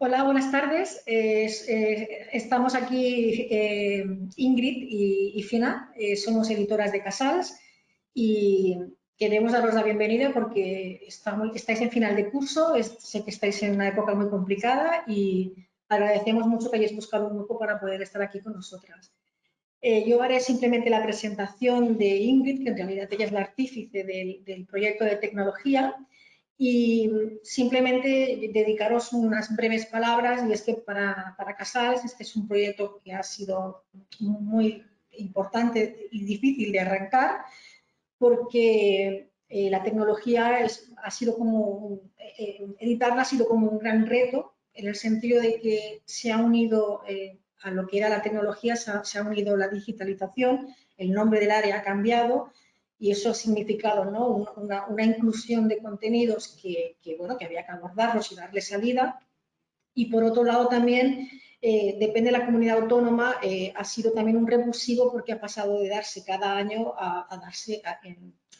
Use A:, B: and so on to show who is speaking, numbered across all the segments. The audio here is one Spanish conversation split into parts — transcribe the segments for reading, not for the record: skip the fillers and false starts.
A: Hola, buenas tardes. Estamos aquí Ingrid y Fina, somos editoras de Casals y queremos daros la bienvenida porque estáis en final de curso, sé que estáis en una época muy complicada y agradecemos mucho que hayáis buscado un grupo para poder estar aquí con nosotras. Yo haré simplemente la presentación de Ingrid, que en realidad ella es la artífice del proyecto de tecnología, y simplemente dedicaros unas breves palabras, y es que para Casals este es un proyecto que ha sido muy importante y difícil de arrancar, porque la tecnología ha sido como, editarla ha sido como un gran reto, en el sentido de que se ha unido a lo que era la tecnología, se ha unido la digitalización, el nombre del área ha cambiado y eso ha significado, ¿no?, una inclusión de contenidos bueno, que había que abordarlos y darle salida. Y por otro lado también, depende de la comunidad autónoma, ha sido también un revulsivo porque ha pasado de darse cada año a darse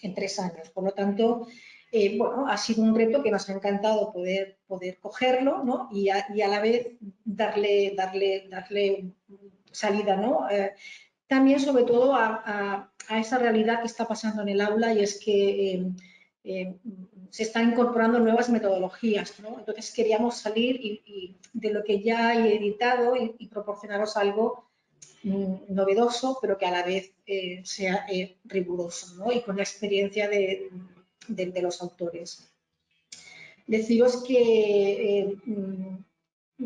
A: en 3 años. Por lo tanto, bueno, ha sido un reto que nos ha encantado poder cogerlo, ¿no?, y a la vez darle salida, ¿no? También, sobre todo, a esa realidad que está pasando en el aula, y es que se están incorporando nuevas metodologías, ¿no? Entonces queríamos salir de lo que ya he editado y proporcionaros algo novedoso, pero que a la vez sea riguroso, ¿no?, y con la experiencia de los autores. Deciros que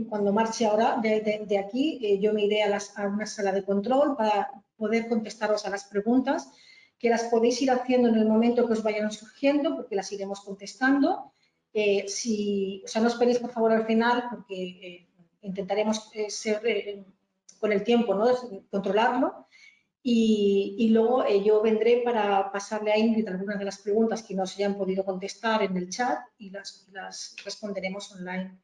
A: cuando marche ahora de aquí, yo me iré a una sala de control para poder contestaros a las preguntas, que las podéis ir haciendo en el momento que os vayan surgiendo, porque las iremos contestando. O sea, no esperéis, por favor, al final, porque intentaremos ser con el tiempo, ¿no?, controlarlo. Y luego yo vendré para pasarle a Ingrid algunas de las preguntas que no se hayan podido contestar en el chat y las responderemos online.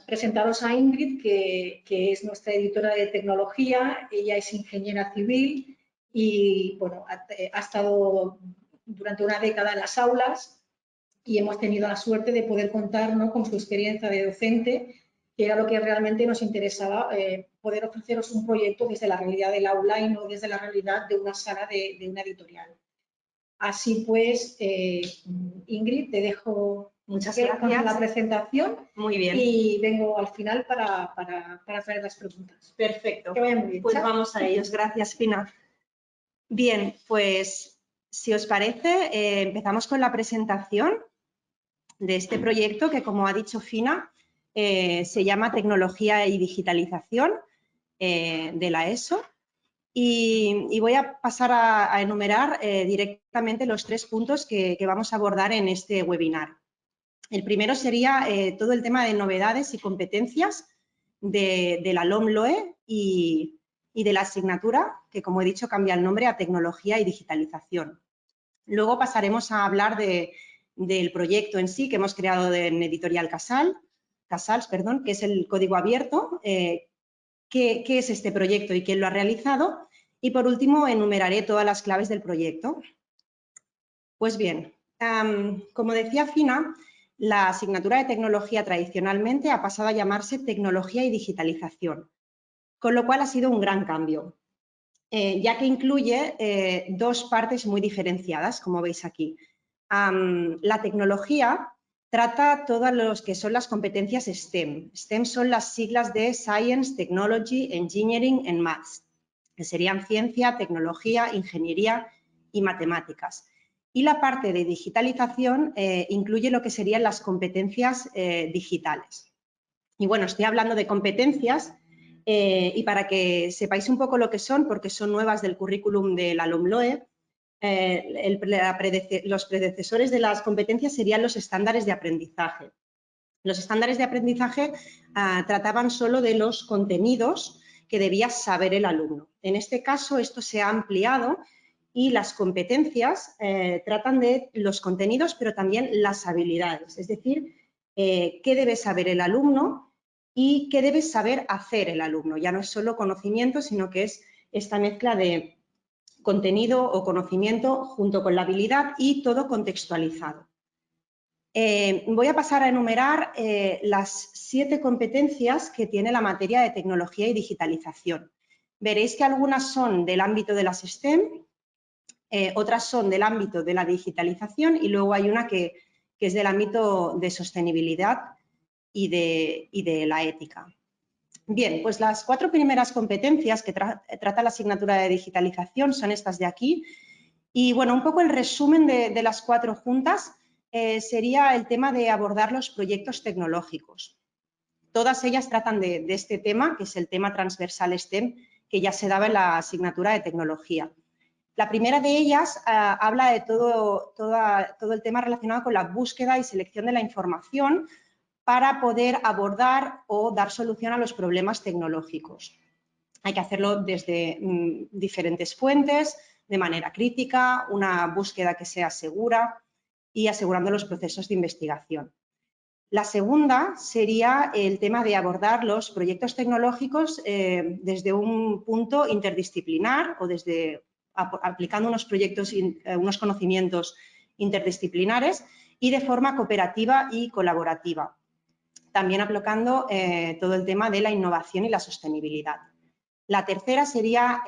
A: Presentaros a Ingrid, que es nuestra editora de tecnología. Ella es ingeniera civil y bueno, ha estado durante una década en las aulas y hemos tenido la suerte de poder contar, ¿no?, con su experiencia de docente, que era lo que realmente nos interesaba, poder ofreceros un proyecto desde la realidad del aula y no desde la realidad de una sala de una editorial. Así pues, Ingrid, te dejo.
B: Muchas gracias.
A: La presentación.
B: Muy bien.
A: Y vengo al final para hacer las preguntas.
B: Perfecto.
A: Que vaya muy bien.
B: Pues
A: Chao.
B: vamos a ellos. Gracias, Fina. Bien, pues si os parece, empezamos con la presentación de este proyecto que, como ha dicho Fina, se llama Tecnología y Digitalización de la ESO. Y voy a pasar a enumerar directamente los 3 puntos que vamos a abordar en este webinar. El primero sería todo el tema de novedades y competencias de la LOMLOE y de la asignatura, que, como he dicho, cambia el nombre a Tecnología y Digitalización. Luego pasaremos a hablar del proyecto en sí que hemos creado en Editorial Casals, que es el código abierto. ¿Qué es este proyecto y quién lo ha realizado? Y, por último, enumeraré todas las claves del proyecto. Pues bien, como decía Fina, la asignatura de tecnología tradicionalmente ha pasado a llamarse Tecnología y Digitalización, con lo cual ha sido un gran cambio, ya que incluye 2 partes muy diferenciadas, como veis aquí. La tecnología trata todas los que son las competencias STEM. STEM son las siglas de Science, Technology, Engineering and Maths, que serían ciencia, tecnología, ingeniería y matemáticas. Y la parte de digitalización incluye lo que serían las competencias digitales. Y bueno, estoy hablando de competencias y para que sepáis un poco lo que son, porque son nuevas del currículum de la LOMLOE, los predecesores de las competencias serían los estándares de aprendizaje. Los estándares de aprendizaje trataban solo de los contenidos que debía saber el alumno. En este caso, esto se ha ampliado y las competencias tratan de los contenidos, pero también las habilidades, es decir, qué debe saber el alumno y qué debe saber hacer el alumno. Ya no es solo conocimiento, sino que es esta mezcla de contenido o conocimiento junto con la habilidad y todo contextualizado. Voy a pasar a enumerar las 7 competencias que tiene la materia de tecnología y digitalización. Veréis que algunas son del ámbito de las STEM, otras son del ámbito de la digitalización y luego hay una que es del ámbito de sostenibilidad y de la ética. Bien, pues las 4 primeras competencias que trata la asignatura de digitalización son estas de aquí. Y bueno, un poco el resumen de las 4 juntas sería el tema de abordar los proyectos tecnológicos. Todas ellas tratan de este tema, que es el tema transversal STEM, que ya se daba en la asignatura de tecnología. La primera de ellas habla de todo el tema relacionado con la búsqueda y selección de la información para poder abordar o dar solución a los problemas tecnológicos. Hay que hacerlo desde diferentes fuentes, de manera crítica, una búsqueda que sea segura y asegurando los procesos de investigación. La segunda sería el tema de abordar los proyectos tecnológicos desde un punto interdisciplinar o desde aplicando unos conocimientos interdisciplinares y de forma cooperativa y colaborativa. También aplicando todo el tema de la innovación y la sostenibilidad. La tercera sería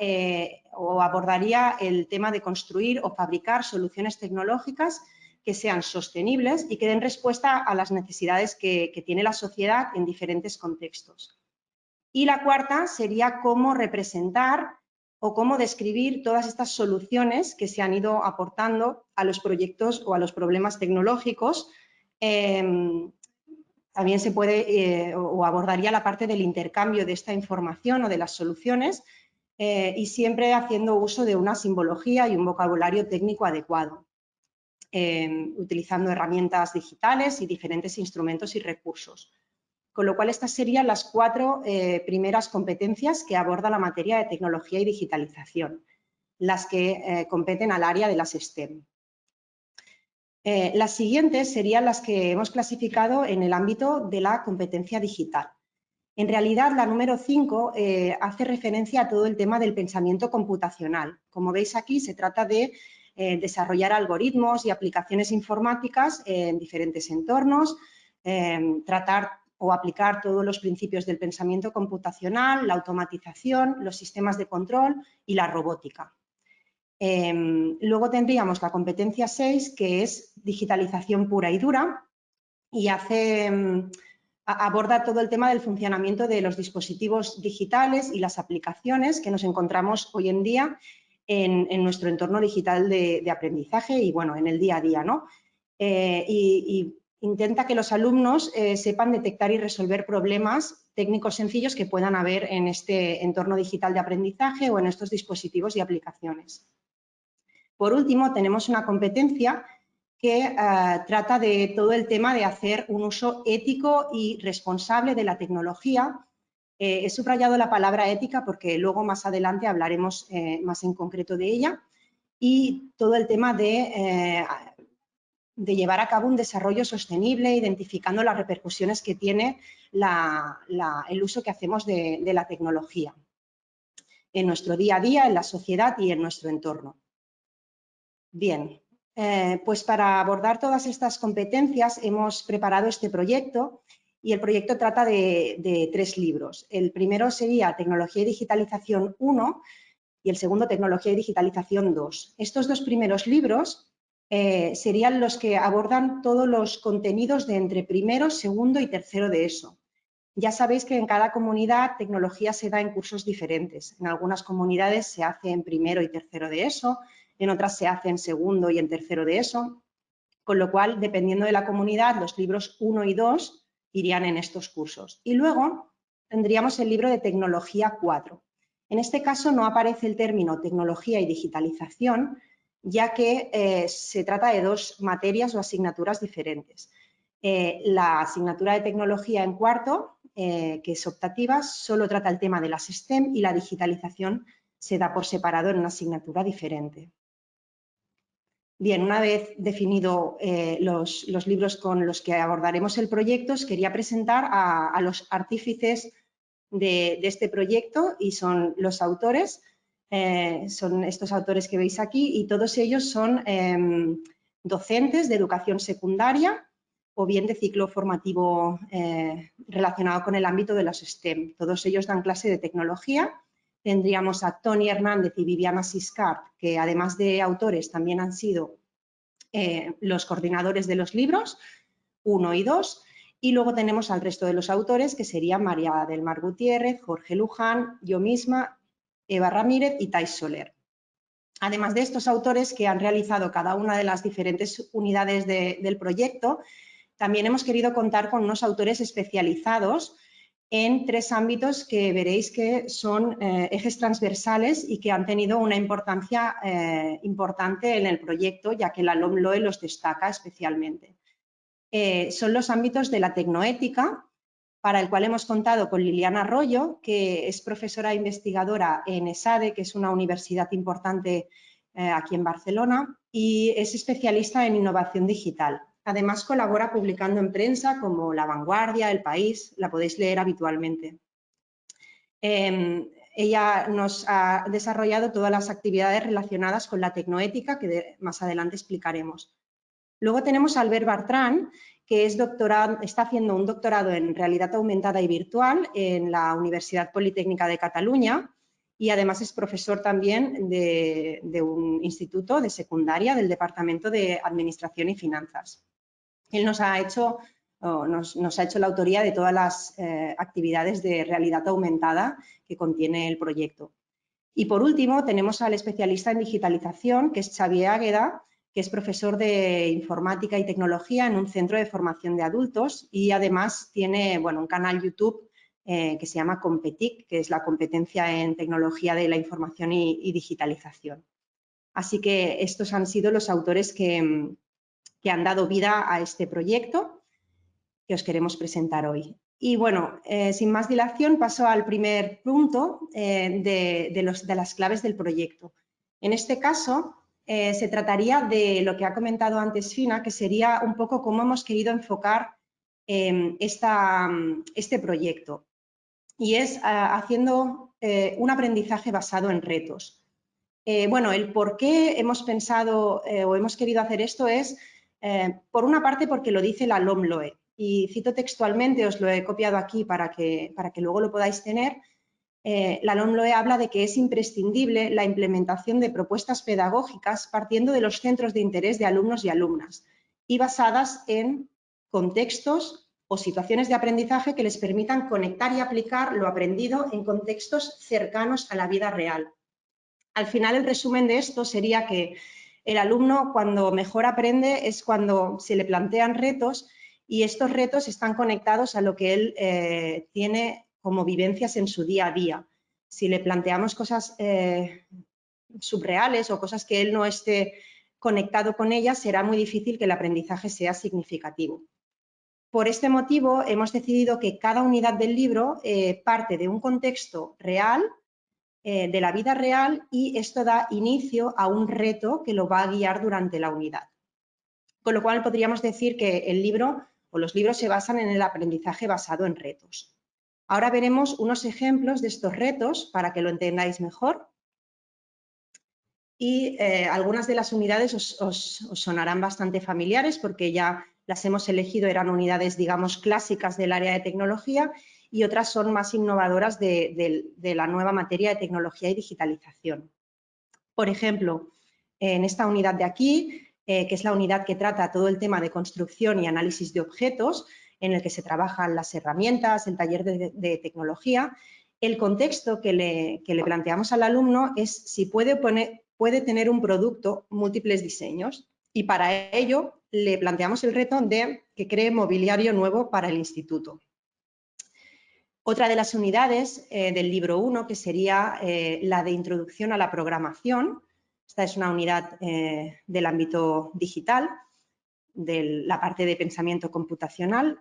B: o abordaría el tema de construir o fabricar soluciones tecnológicas que sean sostenibles y que den respuesta a las necesidades que tiene la sociedad en diferentes contextos. Y la cuarta sería cómo representar o cómo describir todas estas soluciones que se han ido aportando a los proyectos o a los problemas tecnológicos. También se puede o abordaría la parte del intercambio de esta información o de las soluciones y siempre haciendo uso de una simbología y un vocabulario técnico adecuado, utilizando herramientas digitales y diferentes instrumentos y recursos. Con lo cual, estas serían las 4 primeras competencias que aborda la materia de tecnología y digitalización, las que competen al área de las STEM. Las siguientes serían las que hemos clasificado en el ámbito de la competencia digital. En realidad, la número 5 hace referencia a todo el tema del pensamiento computacional. Como veis aquí, se trata de desarrollar algoritmos y aplicaciones informáticas en diferentes entornos, tratar o aplicar todos los principios del pensamiento computacional, la automatización, los sistemas de control y la robótica. Luego tendríamos la competencia 6, que es digitalización pura y dura y aborda todo el tema del funcionamiento de los dispositivos digitales y las aplicaciones que nos encontramos hoy en día en nuestro entorno digital de aprendizaje y, bueno, en el día a día, ¿no? Y intenta que los alumnos sepan detectar y resolver problemas técnicos sencillos que puedan haber en este entorno digital de aprendizaje o en estos dispositivos y aplicaciones. Por último, tenemos una competencia que trata de todo el tema de hacer un uso ético y responsable de la tecnología. He subrayado la palabra ética porque luego más adelante hablaremos más en concreto de ella y todo el tema de llevar a cabo un desarrollo sostenible, identificando las repercusiones que tiene el uso que hacemos de la tecnología en nuestro día a día, en la sociedad y en nuestro entorno. Bien, pues para abordar todas estas competencias hemos preparado este proyecto y el proyecto trata de 3 libros. El primero sería Tecnología y Digitalización 1 y el segundo Tecnología y Digitalización 2. Estos 2 primeros libros serían los que abordan todos los contenidos de entre primero, segundo y tercero de ESO. Ya sabéis que en cada comunidad tecnología se da en cursos diferentes. En algunas comunidades se hace en primero y tercero de ESO, en otras se hace en segundo y en tercero de ESO, con lo cual, dependiendo de la comunidad, los libros 1 y 2 irían en estos cursos. Y luego tendríamos el libro de Tecnología 4. En este caso no aparece el término tecnología y digitalización, ya que se trata de 2 materias o asignaturas diferentes. La asignatura de tecnología en cuarto, que es optativa, solo trata el tema de las STEM y la digitalización se da por separado en una asignatura diferente. Bien, una vez definido los libros con los que abordaremos el proyecto, os quería presentar a los artífices de este proyecto y son los autores, son estos autores que veis aquí y todos ellos son docentes de educación secundaria o bien de ciclo formativo relacionado con el ámbito de los STEM. Todos ellos dan clase de tecnología. Tendríamos a Tony Hernández y Viviana Siscart, que además de autores también han sido los coordinadores de los libros 1 y 2. Y luego tenemos al resto de los autores, que serían María del Mar Gutiérrez, Jorge Luján, yo misma, Eva Ramírez y Thais Soler. Además de estos autores que han realizado cada una de las diferentes unidades del proyecto, también hemos querido contar con unos autores especializados en 3 ámbitos que veréis que son ejes transversales y que han tenido una importancia importante en el proyecto, ya que la LOMLOE los destaca especialmente. Son los ámbitos de la tecnoética, para el cual hemos contado con Liliana Arroyo, que es profesora e investigadora en ESADE, que es una universidad importante aquí en Barcelona, y es especialista en innovación digital. Además, colabora publicando en prensa como La Vanguardia, El País, la podéis leer habitualmente. Ella nos ha desarrollado todas las actividades relacionadas con la tecnoética, que más adelante explicaremos. Luego tenemos a Albert Bertran, que está haciendo un doctorado en realidad aumentada y virtual en la Universidad Politécnica de Cataluña y además es profesor también de un instituto de secundaria del Departamento de Administración y Finanzas. Él nos ha hecho la autoría de todas las actividades de realidad aumentada que contiene el proyecto. Y por último tenemos al especialista en digitalización, que es Xavier Águeda, que es profesor de informática y tecnología en un centro de formación de adultos y además tiene un canal YouTube que se llama Competic, que es la competencia en tecnología de la información y digitalización. Así que estos han sido los autores que han dado vida a este proyecto que os queremos presentar hoy. Y bueno, sin más dilación paso al primer punto de las claves del proyecto. En este caso, se trataría de lo que ha comentado antes Fina, que sería un poco cómo hemos querido enfocar este proyecto. Y es haciendo un aprendizaje basado en retos. El por qué hemos pensado o hemos querido hacer esto es, por una parte, porque lo dice la LOMLOE. Y cito textualmente, os lo he copiado aquí para que luego lo podáis tener. La LOMLOE habla de que es imprescindible la implementación de propuestas pedagógicas partiendo de los centros de interés de alumnos y alumnas y basadas en contextos o situaciones de aprendizaje que les permitan conectar y aplicar lo aprendido en contextos cercanos a la vida real. Al final, el resumen de esto sería que el alumno cuando mejor aprende es cuando se le plantean retos y estos retos están conectados a lo que él tiene como vivencias en su día a día. Si le planteamos cosas subreales o cosas que él no esté conectado con ellas, será muy difícil que el aprendizaje sea significativo. Por este motivo, hemos decidido que cada unidad del libro parte de un contexto real, de la vida real, y esto da inicio a un reto que lo va a guiar durante la unidad. Con lo cual, podríamos decir que el libro o los libros se basan en el aprendizaje basado en retos. Ahora veremos unos ejemplos de estos retos para que lo entendáis mejor. Y algunas de las unidades os sonarán bastante familiares porque ya las hemos elegido, eran unidades, digamos, clásicas del área de tecnología y otras son más innovadoras de la nueva materia de tecnología y digitalización. Por ejemplo, en esta unidad de aquí, que es la unidad que trata todo el tema de construcción y análisis de objetos, en el que se trabajan las herramientas, el taller de tecnología, el contexto que le planteamos al alumno es si puede tener un producto múltiples diseños y para ello le planteamos el reto de que cree mobiliario nuevo para el instituto. Otra de las unidades del libro 1, que sería la de introducción a la programación. Esta es una unidad del ámbito digital, de la parte de pensamiento computacional.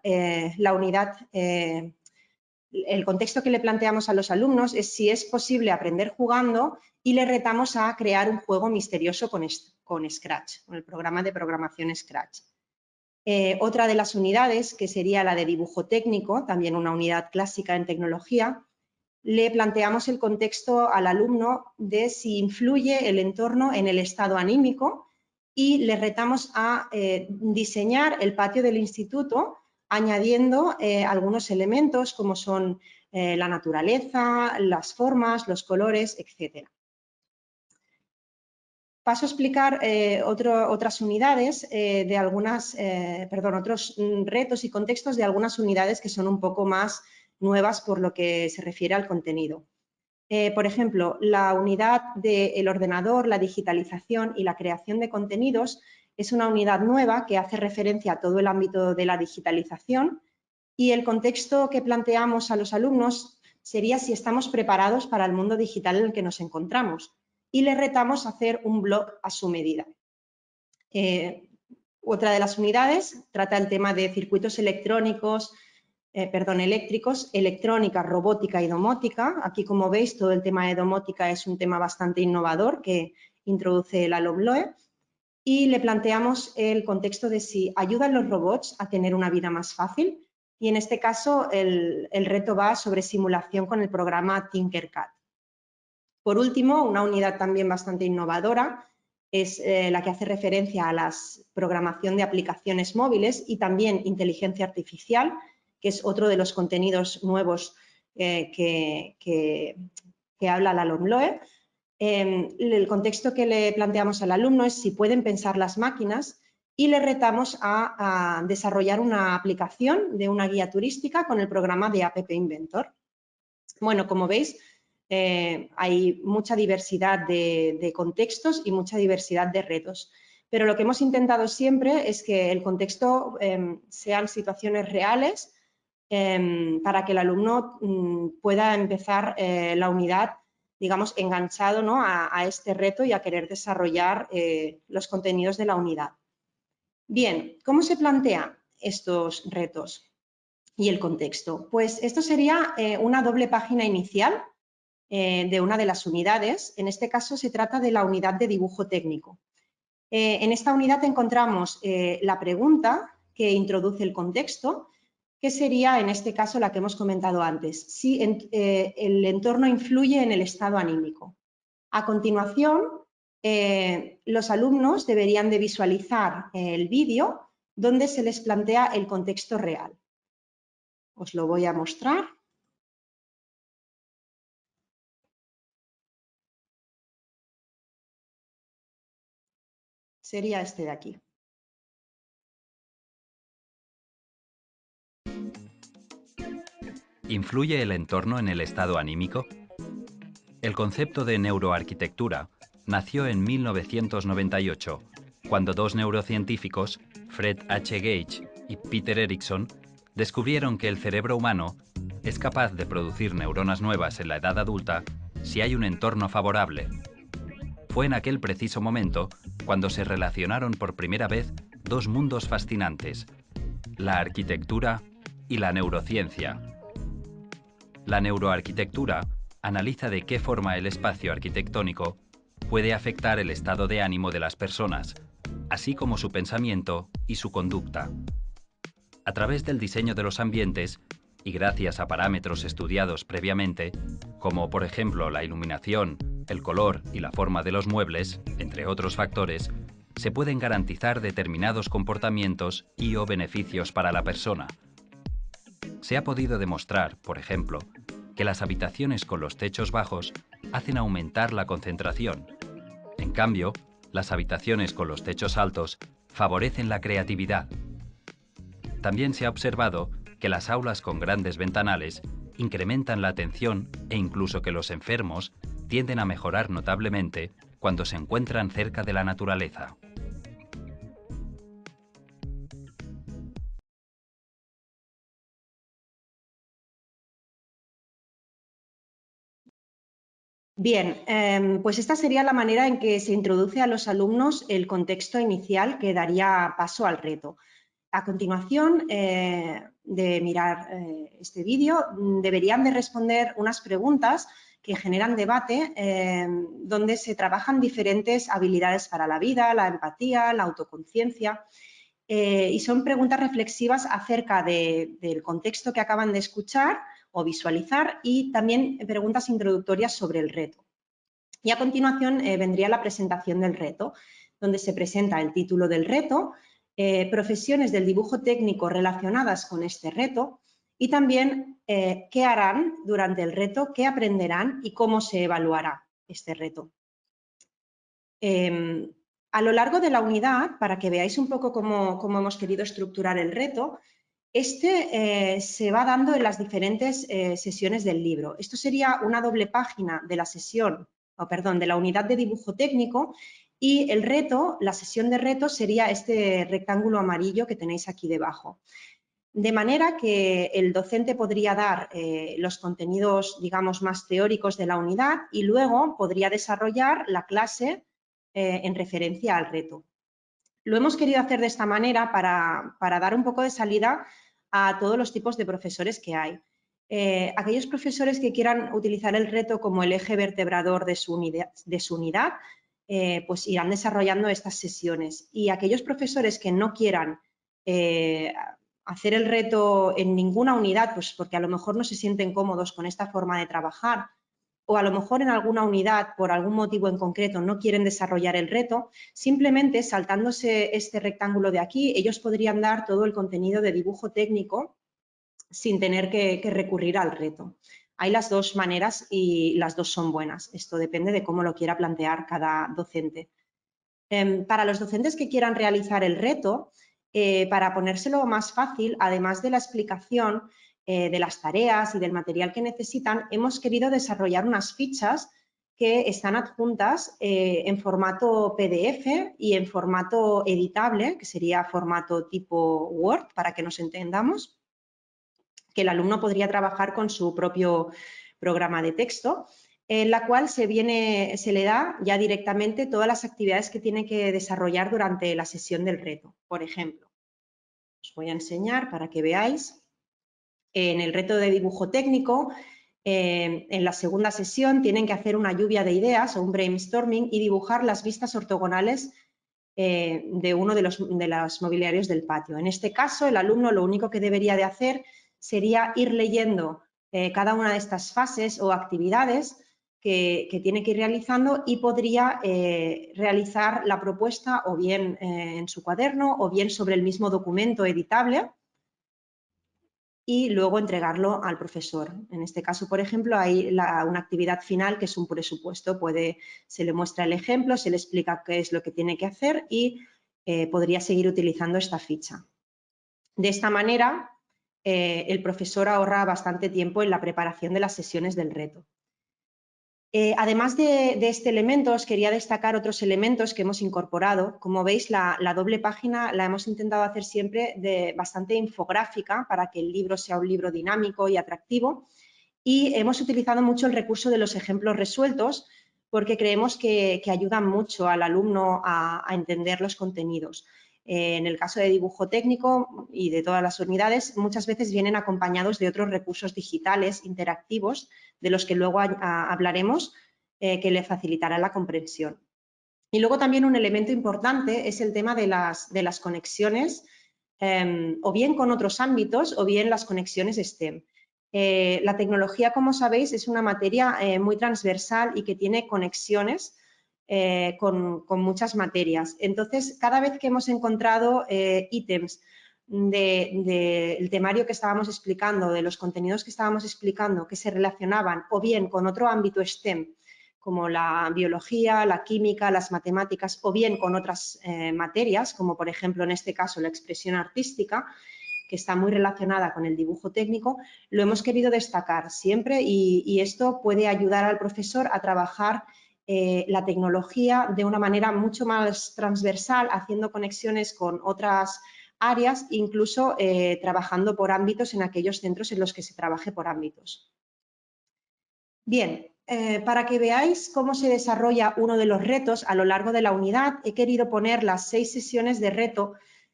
B: La unidad, el contexto que le planteamos a los alumnos es si es posible aprender jugando y le retamos a crear un juego misterioso con Scratch, con el programa de programación Scratch. Otra de las unidades, que sería la de dibujo técnico, también una unidad clásica en tecnología, le planteamos el contexto al alumno de si influye el entorno en el estado anímico y les retamos a diseñar el patio del instituto añadiendo algunos elementos como son la naturaleza, las formas, los colores, etc. Paso a explicar otras unidades de otros retos y contextos de algunas unidades que son un poco más nuevas por lo que se refiere al contenido. Por ejemplo, la unidad del ordenador, la digitalización y la creación de contenidos es una unidad nueva que hace referencia a todo el ámbito de la digitalización y el contexto que planteamos a los alumnos sería si estamos preparados para el mundo digital en el que nos encontramos y les retamos a hacer un blog a su medida. Otra de las unidades trata el tema de circuitos eléctricos, electrónica, robótica y domótica. Aquí, como veis, todo el tema de domótica es un tema bastante innovador que introduce la LOMLOE y le planteamos el contexto de si ayudan los robots a tener una vida más fácil y en este caso el reto va sobre simulación con el programa Tinkercad. Por último, una unidad también bastante innovadora es la que hace referencia a la programación de aplicaciones móviles y también inteligencia artificial, que es otro de los contenidos nuevos que habla la LOMLOE. El contexto que le planteamos al alumno es si pueden pensar las máquinas y le retamos a desarrollar una aplicación de una guía turística con el programa de App Inventor. Bueno, como veis, hay mucha diversidad de contextos y mucha diversidad de retos. Pero lo que hemos intentado siempre es que el contexto sean situaciones reales para que el alumno pueda empezar la unidad, digamos, enganchado, ¿no?, a este reto y a querer desarrollar los contenidos de la unidad. Bien, ¿cómo se plantean estos retos y el contexto? Pues esto sería una doble página inicial de una de las unidades. En este caso se trata de la unidad de dibujo técnico. En esta unidad encontramos la pregunta que introduce el contexto, que sería en este caso la que hemos comentado antes, si el entorno influye en el estado anímico. A continuación, los alumnos deberían de visualizar el vídeo donde se les plantea el contexto real. Os lo voy a mostrar. Sería este de aquí.
C: ¿Influye el entorno en el estado anímico? El concepto de neuroarquitectura nació en 1998, cuando dos neurocientíficos, Fred H. Gage y Peter Erickson, descubrieron que el cerebro humano es capaz de producir neuronas nuevas en la edad adulta si hay un entorno favorable. Fue en aquel preciso momento cuando se relacionaron por primera vez dos mundos fascinantes, la arquitectura y la neurociencia. La neuroarquitectura analiza de qué forma el espacio arquitectónico puede afectar el estado de ánimo de las personas, así como su pensamiento y su conducta. A través del diseño de los ambientes, y gracias a parámetros estudiados previamente, como por ejemplo la iluminación, el color y la forma de los muebles, entre otros factores, se pueden garantizar determinados comportamientos y o beneficios para la persona. Se ha podido demostrar, por ejemplo, que las habitaciones con los techos bajos hacen aumentar la concentración. En cambio, las habitaciones con los techos altos favorecen la creatividad. También se ha observado que las aulas con grandes ventanales incrementan la atención e incluso que los enfermos tienden a mejorar notablemente cuando se encuentran cerca de la naturaleza.
B: Bien, pues esta sería la manera en que se introduce a los alumnos el contexto inicial que daría paso al reto. A continuación de mirar este vídeo, deberían de responder unas preguntas que generan debate, donde se trabajan diferentes habilidades para la vida, la empatía, la autoconciencia, y son preguntas reflexivas acerca del contexto que acaban de escuchar o visualizar y también preguntas introductorias sobre el reto. Y a continuación vendría la presentación del reto, donde se presenta el título del reto, profesiones del dibujo técnico relacionadas con este reto y también qué harán durante el reto, qué aprenderán y cómo se evaluará este reto. A lo largo de la unidad, para que veáis un poco cómo hemos querido estructurar el reto, se va dando en las diferentes sesiones del libro. Esto sería una doble página de la sesión, de la unidad de dibujo técnico, y el reto, la sesión de reto, sería este rectángulo amarillo que tenéis aquí debajo. De manera que el docente podría dar los contenidos, digamos, más teóricos de la unidad y luego podría desarrollar la clase en referencia al reto. Lo hemos querido hacer de esta manera para dar un poco de salida a todos los tipos de profesores que hay. Aquellos profesores que quieran utilizar el reto como el eje vertebrador de su unidad, pues irán desarrollando estas sesiones. Y aquellos profesores que no quieran hacer el reto en ninguna unidad, pues porque a lo mejor no se sienten cómodos con esta forma de trabajar, o a lo mejor en alguna unidad, por algún motivo en concreto, no quieren desarrollar el reto, simplemente saltándose este rectángulo de aquí, ellos podrían dar todo el contenido de dibujo técnico sin tener que recurrir al reto. Hay las dos maneras y las dos son buenas. Esto depende de cómo lo quiera plantear cada docente. Para los docentes que quieran realizar el reto, para ponérselo más fácil, además de la explicación de las tareas y del material que necesitan, hemos querido desarrollar unas fichas que están adjuntas en formato PDF y en formato editable, que sería formato tipo Word, para que nos entendamos, que el alumno podría trabajar con su propio programa de texto, en la cual se le da ya directamente todas las actividades que tiene que desarrollar durante la sesión del reto. Por ejemplo, os voy a enseñar para que veáis. En el reto de dibujo técnico, en la segunda sesión tienen que hacer una lluvia de ideas o un brainstorming y dibujar las vistas ortogonales de uno de los mobiliarios del patio. En este caso, el alumno lo único que debería de hacer sería ir leyendo cada una de estas fases o actividades que tiene que ir realizando y podría realizar la propuesta o bien en su cuaderno o bien sobre el mismo documento editable y luego entregarlo al profesor. En este caso, por ejemplo, hay una actividad final que es un presupuesto. Se le muestra el ejemplo, se le explica qué es lo que tiene que hacer y podría seguir utilizando esta ficha. De esta manera, el profesor ahorra bastante tiempo en la preparación de las sesiones del reto. Además de este elemento, os quería destacar otros elementos que hemos incorporado. Como veis, la doble página la hemos intentado hacer siempre bastante infográfica para que el libro sea un libro dinámico y atractivo. Y hemos utilizado mucho el recurso de los ejemplos resueltos porque creemos que ayudan mucho al alumno a entender los contenidos. En el caso de dibujo técnico y de todas las unidades, muchas veces vienen acompañados de otros recursos digitales interactivos, de los que luego hablaremos, que le facilitará la comprensión. Y luego también un elemento importante es el tema de las conexiones, o bien con otros ámbitos o bien las conexiones STEM. La tecnología, como sabéis, es una materia muy transversal y que tiene conexiones con muchas materias. Entonces, cada vez que hemos encontrado ítems del temario que estábamos explicando, de los contenidos que estábamos explicando, que se relacionaban o bien con otro ámbito STEM, como la biología, la química, las matemáticas, o bien con otras materias, como por ejemplo en este caso la expresión artística, que está muy relacionada con el dibujo técnico, lo hemos querido destacar siempre y esto puede ayudar al profesor a trabajar la tecnología de una manera mucho más transversal, haciendo conexiones con otras áreas, incluso trabajando por ámbitos en aquellos centros en los que se trabaje por ámbitos. Bien, para que veáis cómo se desarrolla uno de los retos a lo largo de la unidad, he querido poner las 6 sesiones de reto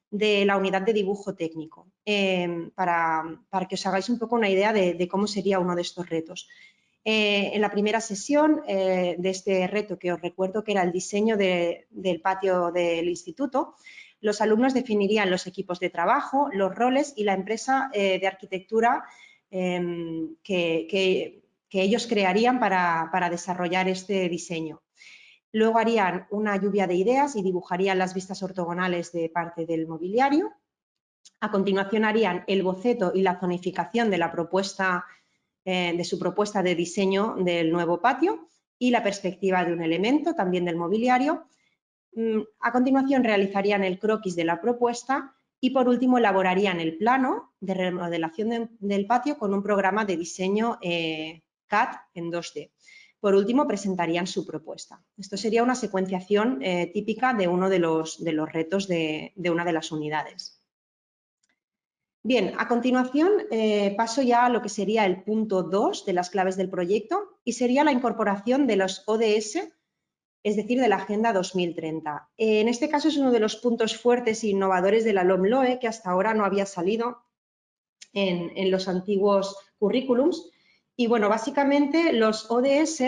B: de la unidad de dibujo técnico, para que os hagáis un poco una idea de cómo sería uno de estos retos. En la primera sesión de este reto, que os recuerdo que era el diseño del patio del instituto, los alumnos definirían los equipos de trabajo, los roles y la empresa de arquitectura que ellos crearían para desarrollar este diseño. Luego harían una lluvia de ideas y dibujarían las vistas ortogonales de parte del mobiliario. A continuación harían el boceto y la zonificación de la propuesta, de su propuesta de diseño del nuevo patio y la perspectiva de un elemento, también del mobiliario. A continuación realizarían el croquis de la propuesta y por último elaborarían el plano de remodelación del patio con un programa de diseño CAD en 2D. Por último presentarían su propuesta. Esto sería una secuenciación típica de uno de los retos de una de las unidades. Bien, a continuación paso ya a lo que sería el punto 2 de las claves del proyecto y sería la incorporación de los ODS, es decir, de la Agenda 2030. En este caso es uno de los puntos fuertes e innovadores de la LOMLOE que hasta ahora no había salido en los antiguos currículums. Y bueno, básicamente los ODS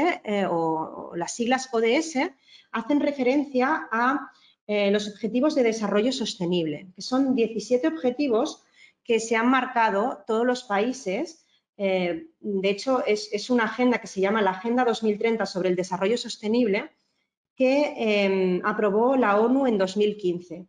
B: o las siglas ODS hacen referencia a los Objetivos de Desarrollo Sostenible, que son 17 objetivos que se han marcado todos los países. De hecho, es una agenda que se llama la Agenda 2030 sobre el Desarrollo Sostenible que aprobó la ONU en 2015.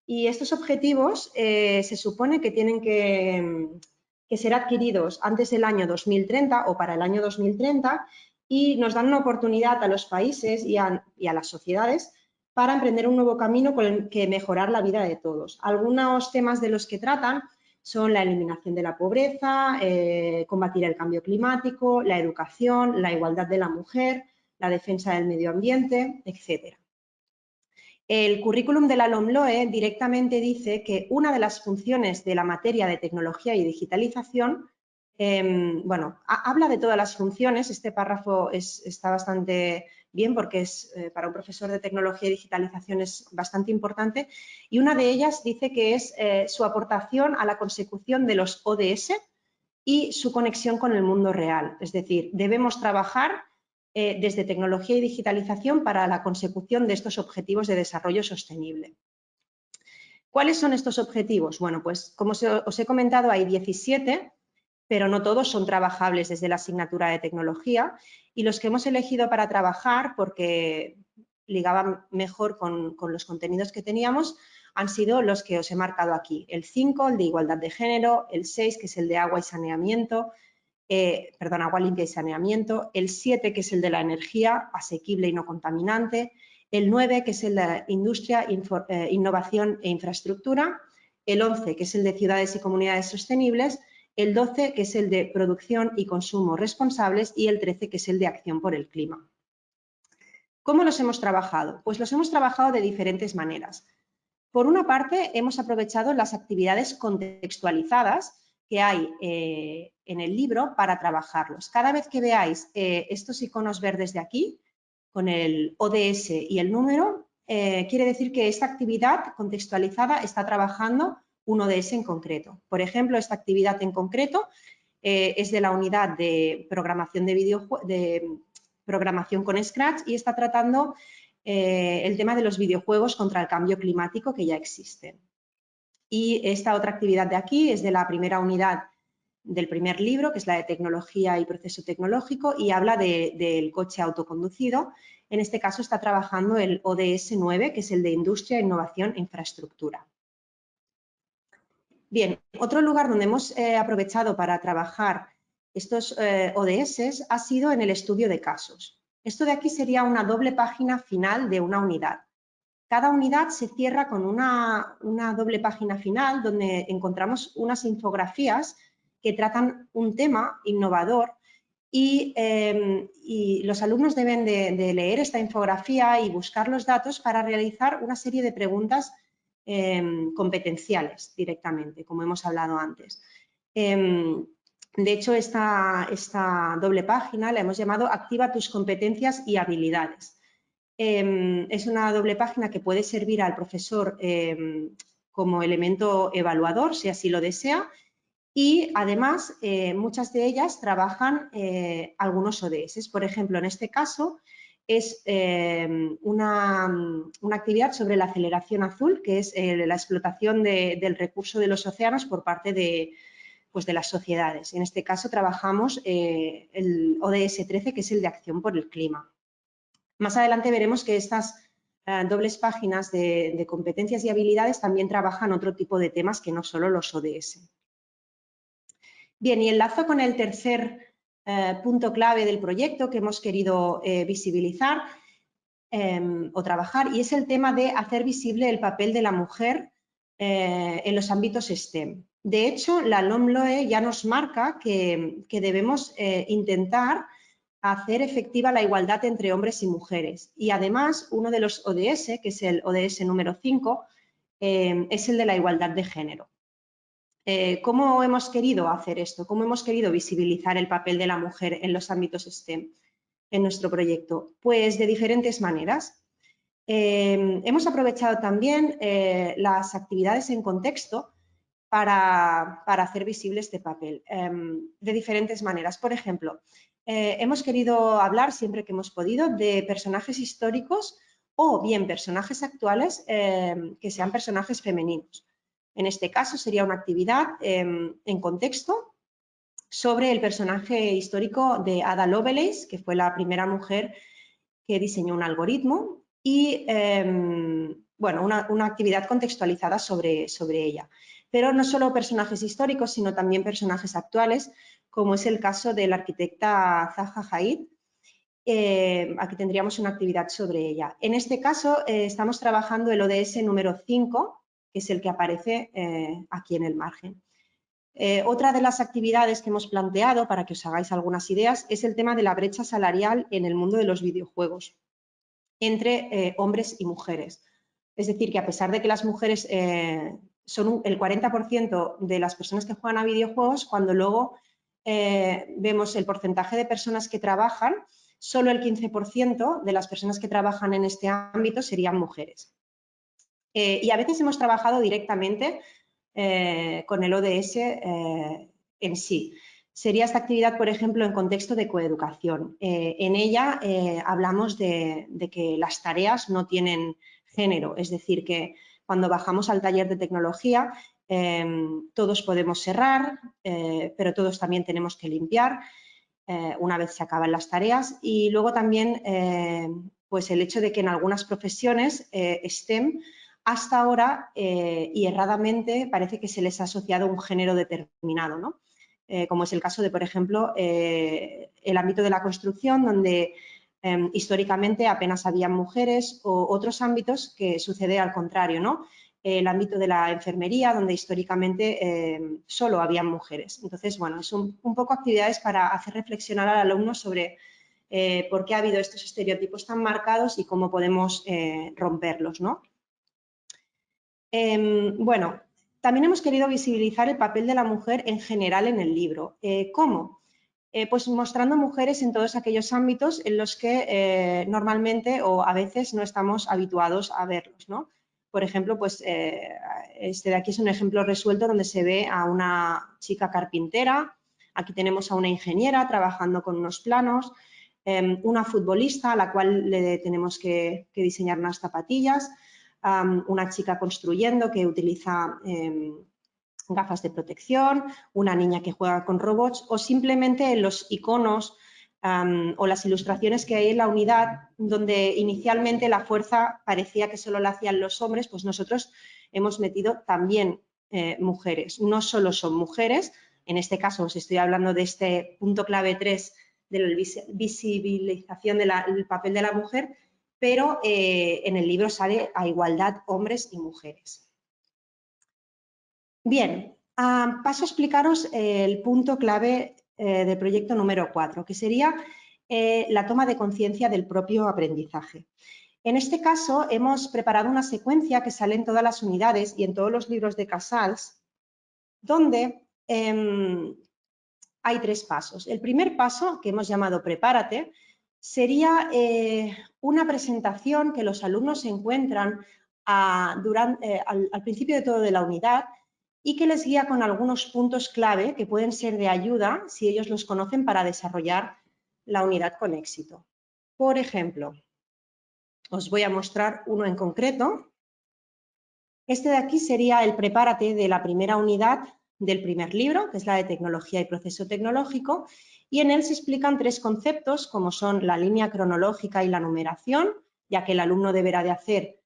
B: Y estos objetivos se supone que tienen que ser adquiridos antes del año 2030 o para el año 2030 y nos dan una oportunidad a los países y a las sociedades para emprender un nuevo camino con el que mejorar la vida de todos. Algunos temas de los que tratan son la eliminación de la pobreza, combatir el cambio climático, la educación, la igualdad de la mujer, la defensa del medio ambiente, etc. El currículum de la LOMLOE directamente dice que una de las funciones de la materia de tecnología y digitalización, bueno, habla de todas las funciones, este párrafo está bastante bien porque para un profesor de tecnología y digitalización es bastante importante y una de ellas dice que es su aportación a la consecución de los ODS y su conexión con el mundo real, es decir, debemos trabajar desde tecnología y digitalización para la consecución de estos objetivos de desarrollo sostenible. ¿Cuáles son estos objetivos? Bueno, pues como os he comentado hay 17, pero no todos son trabajables desde la asignatura de tecnología y los que hemos elegido para trabajar, porque ligaban mejor con los contenidos que teníamos, han sido los que os he marcado aquí. El 5, el de igualdad de género, el 6, que es el de agua y saneamiento, agua limpia y saneamiento, el 7, que es el de la energía asequible y no contaminante, el 9, que es el de industria, innovación e infraestructura, el 11, que es el de ciudades y comunidades sostenibles, el 12, que es el de producción y consumo responsables y el 13, que es el de acción por el clima. ¿Cómo los hemos trabajado? Pues los hemos trabajado de diferentes maneras. Por una parte, hemos aprovechado las actividades contextualizadas que hay en el libro para trabajarlos. Cada vez que veáis estos iconos verdes de aquí, con el ODS y el número, quiere decir que esta actividad contextualizada está trabajando un ODS en concreto. Por ejemplo, esta actividad en concreto es de la unidad de programación programación con Scratch y está tratando el tema de los videojuegos contra el cambio climático que ya existen. Y esta otra actividad de aquí es de la primera unidad del primer libro, que es la de tecnología y proceso tecnológico, y habla del coche autoconducido. En este caso está trabajando el ODS 9, que es el de industria, innovación e infraestructura. Bien, otro lugar donde hemos aprovechado para trabajar estos ODS ha sido en el estudio de casos. Esto de aquí sería una doble página final de una unidad. Cada unidad se cierra con una doble página final donde encontramos unas infografías que tratan un tema innovador y los alumnos deben de leer esta infografía y buscar los datos para realizar una serie de preguntas competenciales directamente, como hemos hablado antes. De hecho, esta doble página la hemos llamado Activa tus competencias y habilidades. Es una doble página que puede servir al profesor como elemento evaluador, si así lo desea, y además muchas de ellas trabajan algunos ODS. Por ejemplo, en este caso es una actividad sobre la aceleración azul, que es la explotación del recurso de los océanos por parte de las sociedades. En este caso trabajamos el ODS 13, que es el de acción por el clima. Más adelante veremos que estas dobles páginas de competencias y habilidades también trabajan otro tipo de temas que no solo los ODS. Bien, y enlazo con el tercer punto clave del proyecto que hemos querido visibilizar o trabajar, y es el tema de hacer visible el papel de la mujer en los ámbitos STEM. De hecho, la LOMLOE ya nos marca que debemos intentar hacer efectiva la igualdad entre hombres y mujeres. Y además, uno de los ODS, que es el ODS número 5, es el de la igualdad de género. ¿Cómo hemos querido hacer esto? ¿Cómo hemos querido visibilizar el papel de la mujer en los ámbitos STEM en nuestro proyecto? Pues de diferentes maneras. Hemos aprovechado también las actividades en contexto para hacer visible este papel, de diferentes maneras. Por ejemplo, hemos querido hablar siempre que hemos podido de personajes históricos o bien personajes actuales que sean personajes femeninos. En este caso sería una actividad en contexto sobre el personaje histórico de Ada Lovelace, que fue la primera mujer que diseñó un algoritmo, y bueno, una actividad contextualizada sobre ella. Pero no solo personajes históricos, sino también personajes actuales, como es el caso de la arquitecta Zaha Hadid. Aquí tendríamos una actividad sobre ella. En este caso estamos trabajando el ODS número 5, que es el que aparece aquí en el margen. Otra de las actividades que hemos planteado, para que os hagáis algunas ideas, es el tema de la brecha salarial en el mundo de los videojuegos entre hombres y mujeres. Es decir, que a pesar de que las mujeres son el 40% de las personas que juegan a videojuegos, cuando luego vemos el porcentaje de personas que trabajan, solo el 15% de las personas que trabajan en este ámbito serían mujeres. Y a veces hemos trabajado directamente con el ODS en sí. Sería esta actividad, por ejemplo, en contexto de coeducación. En ella hablamos de que las tareas no tienen género, es decir, que cuando bajamos al taller de tecnología todos podemos cerrar, pero todos también tenemos que limpiar una vez se acaban las tareas. Y luego también pues el hecho de que en algunas profesiones STEM hasta ahora y erradamente parece que se les ha asociado un género determinado, ¿no? Como es el caso de, por ejemplo, el ámbito de la construcción, donde históricamente apenas había mujeres, o otros ámbitos que sucede al contrario, ¿no? El ámbito de la enfermería, donde históricamente solo habían mujeres. Entonces, bueno, es un poco actividades para hacer reflexionar al alumno sobre por qué ha habido estos estereotipos tan marcados y cómo podemos romperlos, ¿no? Bueno, también hemos querido visibilizar el papel de la mujer en general en el libro. ¿Cómo? Pues mostrando mujeres en todos aquellos ámbitos en los que normalmente o a veces no estamos habituados a verlos, ¿no? Por ejemplo, pues este de aquí es un ejemplo resuelto donde se ve a una chica carpintera, aquí tenemos a una ingeniera trabajando con unos planos, una futbolista a la cual le tenemos que diseñar unas zapatillas, una chica construyendo que utiliza gafas de protección, una niña que juega con robots o simplemente los iconos o las ilustraciones que hay en la unidad donde inicialmente la fuerza parecía que solo la hacían los hombres, pues nosotros hemos metido también mujeres. No solo son mujeres, en este caso os estoy hablando de este punto clave 3 de la visibilización del papel de la mujer, pero en el libro sale a igualdad hombres y mujeres. Bien, paso a explicaros el punto clave del proyecto número 4, que sería la toma de conciencia del propio aprendizaje. En este caso, hemos preparado una secuencia que sale en todas las unidades y en todos los libros de Casals, donde hay 3 pasos. El primer paso, que hemos llamado Prepárate, sería una presentación que los alumnos encuentran al principio de todo de la unidad y que les guía con algunos puntos clave que pueden ser de ayuda si ellos los conocen para desarrollar la unidad con éxito. Por ejemplo, os voy a mostrar uno en concreto. Este de aquí sería el Prepárate de la primera unidad del primer libro, que es la de tecnología y proceso tecnológico, y en él se explican 3 conceptos, como son la línea cronológica y la numeración, ya que el alumno deberá de hacer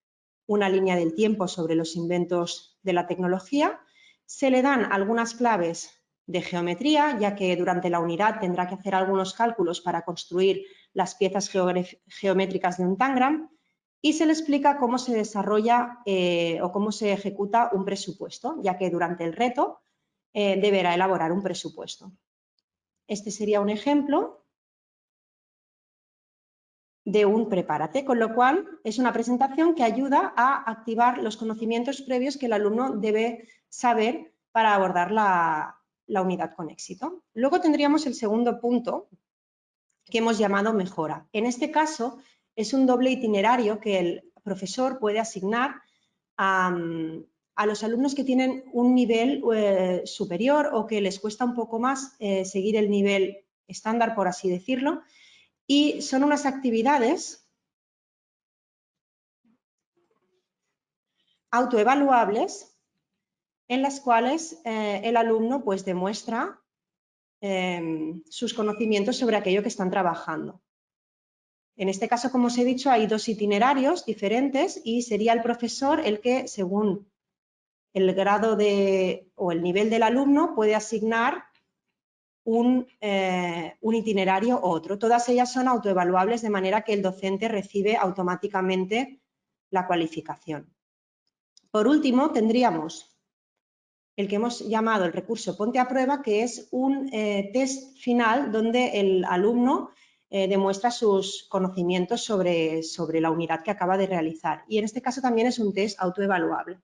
B: una línea del tiempo sobre los inventos de la tecnología. Se le dan algunas claves de geometría, ya que durante la unidad tendrá que hacer algunos cálculos para construir las piezas geométricas de un tangram, y se le explica cómo se desarrolla o cómo se ejecuta un presupuesto, ya que durante el reto deberá elaborar un presupuesto. Este sería un ejemplo de un prepárate, con lo cual es una presentación que ayuda a activar los conocimientos previos que el alumno debe saber para abordar la unidad con éxito. Luego tendríamos el segundo punto, que hemos llamado mejora. En este caso es un doble itinerario que el profesor puede asignar a los alumnos que tienen un nivel superior o que les cuesta un poco más seguir el nivel estándar, por así decirlo, y son unas actividades autoevaluables en las cuales el alumno pues demuestra sus conocimientos sobre aquello que están trabajando. En este caso, como os he dicho, hay 2 itinerarios diferentes y sería el profesor el que, según el grado o el nivel del alumno, puede asignar un itinerario u otro. Todas ellas son autoevaluables de manera que el docente recibe automáticamente la cualificación. Por último, tendríamos el que hemos llamado el recurso Ponte a Prueba, que es un test final donde el alumno demuestra sus conocimientos sobre la unidad que acaba de realizar. Y en este caso también es un test autoevaluable.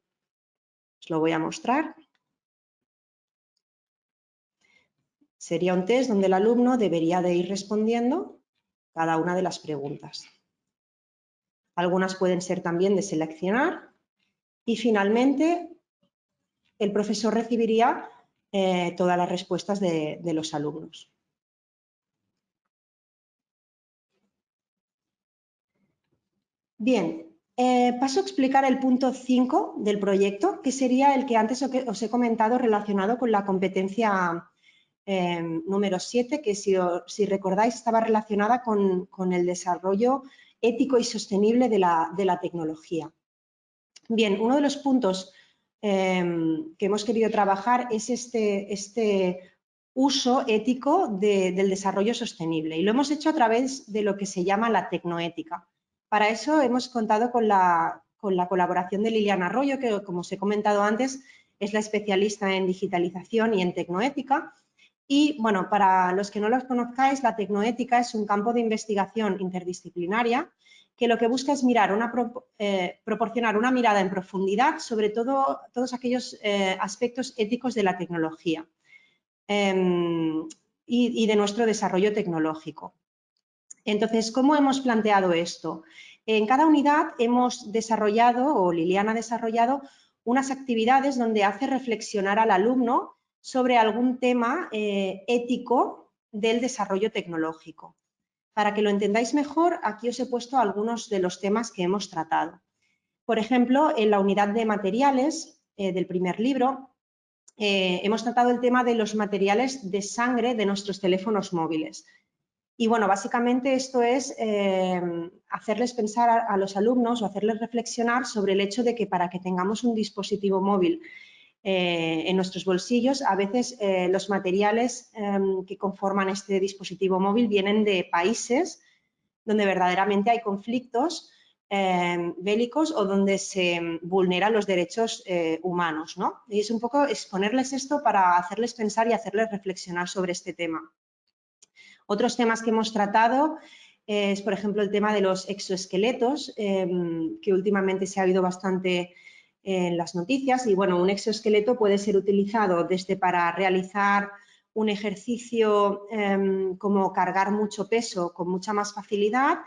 B: Os lo voy a mostrar. Sería un test donde el alumno debería de ir respondiendo cada una de las preguntas. Algunas pueden ser también de seleccionar y finalmente el profesor recibiría todas las respuestas de los alumnos. Bien, paso a explicar el punto 5 del proyecto, que sería el que antes os he comentado relacionado con la competencia número 7, que si recordáis estaba relacionada con el desarrollo ético y sostenible de la tecnología. Bien, uno de los puntos que hemos querido trabajar es este uso ético del desarrollo sostenible y lo hemos hecho a través de lo que se llama la tecnoética. Para eso hemos contado con la colaboración de Liliana Arroyo, que como os he comentado antes es la especialista en digitalización y en tecnoética. Y bueno, para los que no los conozcáis, la tecnoética es un campo de investigación interdisciplinaria que lo que busca es proporcionar una mirada en profundidad sobre todos aquellos aspectos éticos de la tecnología y de nuestro desarrollo tecnológico. Entonces, ¿cómo hemos planteado esto? En cada unidad hemos desarrollado, o Liliana ha desarrollado, unas actividades donde hace reflexionar al alumno sobre algún tema ético del desarrollo tecnológico. Para que lo entendáis mejor, aquí os he puesto algunos de los temas que hemos tratado. Por ejemplo, en la unidad de materiales del primer libro, hemos tratado el tema de los materiales de sangre de nuestros teléfonos móviles. Y bueno, básicamente esto es hacerles pensar a los alumnos o hacerles reflexionar sobre el hecho de que para que tengamos un dispositivo móvil en nuestros bolsillos, a veces los materiales que conforman este dispositivo móvil vienen de países donde verdaderamente hay conflictos bélicos o donde se vulneran los derechos humanos, ¿no? Y es un poco exponerles esto para hacerles pensar y hacerles reflexionar sobre este tema. Otros temas que hemos tratado es, por ejemplo, el tema de los exoesqueletos, que últimamente se ha oído bastante en las noticias. Y bueno, un exoesqueleto puede ser utilizado desde para realizar un ejercicio como cargar mucho peso con mucha más facilidad,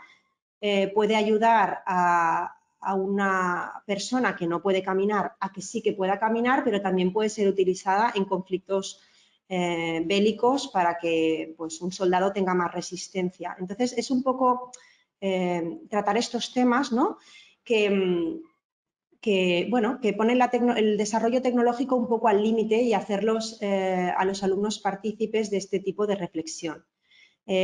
B: puede ayudar a una persona que no puede caminar a que sí que pueda caminar, pero también puede ser utilizada en conflictos bélicos para que pues, un soldado tenga más resistencia. Entonces, es un poco tratar estos temas, ¿no? que bueno, que pone el desarrollo tecnológico un poco al límite y hacerlos a los alumnos partícipes de este tipo de reflexión.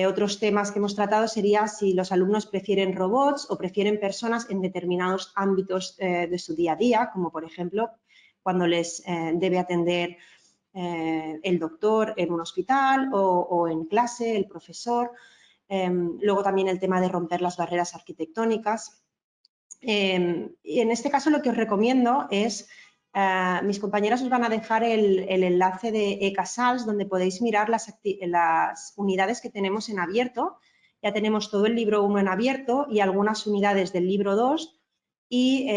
B: Otros temas que hemos tratado sería si los alumnos prefieren robots o prefieren personas en determinados ámbitos de su día a día, como por ejemplo cuando les debe atender el doctor en un hospital o en clase, el profesor. Luego también el tema de romper las barreras arquitectónicas. Y en este caso lo que os recomiendo es, mis compañeras os van a dejar el enlace de eCasals, donde podéis mirar las unidades que tenemos en abierto. Ya tenemos todo el libro 1 en abierto y algunas unidades del libro 2 y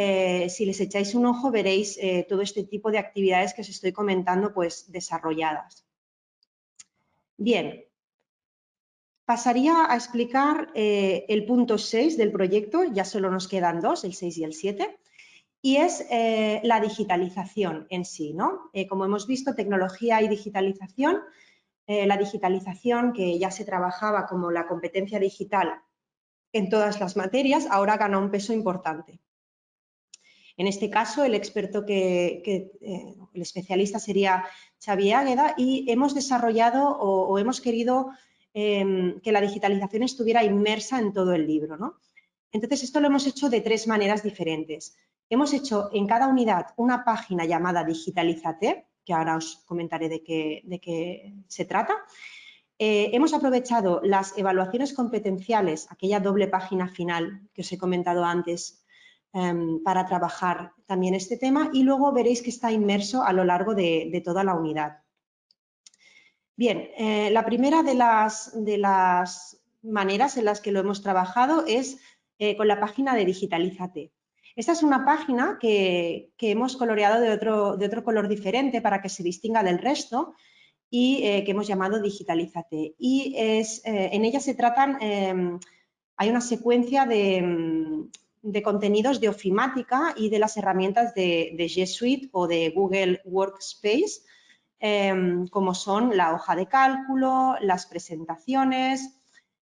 B: si les echáis un ojo veréis todo este tipo de actividades que os estoy comentando pues desarrolladas. Bien. Pasaría a explicar el punto 6 del proyecto, ya solo nos quedan dos, el 6 y el 7, y es la digitalización en sí, ¿no? Como hemos visto, tecnología y digitalización. La digitalización, que ya se trabajaba como la competencia digital en todas las materias, ahora gana un peso importante. En este caso, el experto el especialista sería Xavi Águeda y hemos desarrollado o hemos querido que la digitalización estuviera inmersa en todo el libro, ¿no? Entonces, esto lo hemos hecho de tres maneras diferentes. Hemos hecho en cada unidad una página llamada Digitalizate, que ahora os comentaré de qué se trata. Hemos aprovechado las evaluaciones competenciales, aquella doble página final que os he comentado antes, para trabajar también este tema y luego veréis que está inmerso a lo largo de toda la unidad. Bien, la primera de las maneras en las que lo hemos trabajado es con la página de Digitalizate. Esta es una página que hemos coloreado de otro color diferente para que se distinga del resto y que hemos llamado Digitalizate. Y en ella se tratan, hay una secuencia de contenidos de ofimática y de las herramientas de G Suite o de Google Workspace, como son la hoja de cálculo, las presentaciones.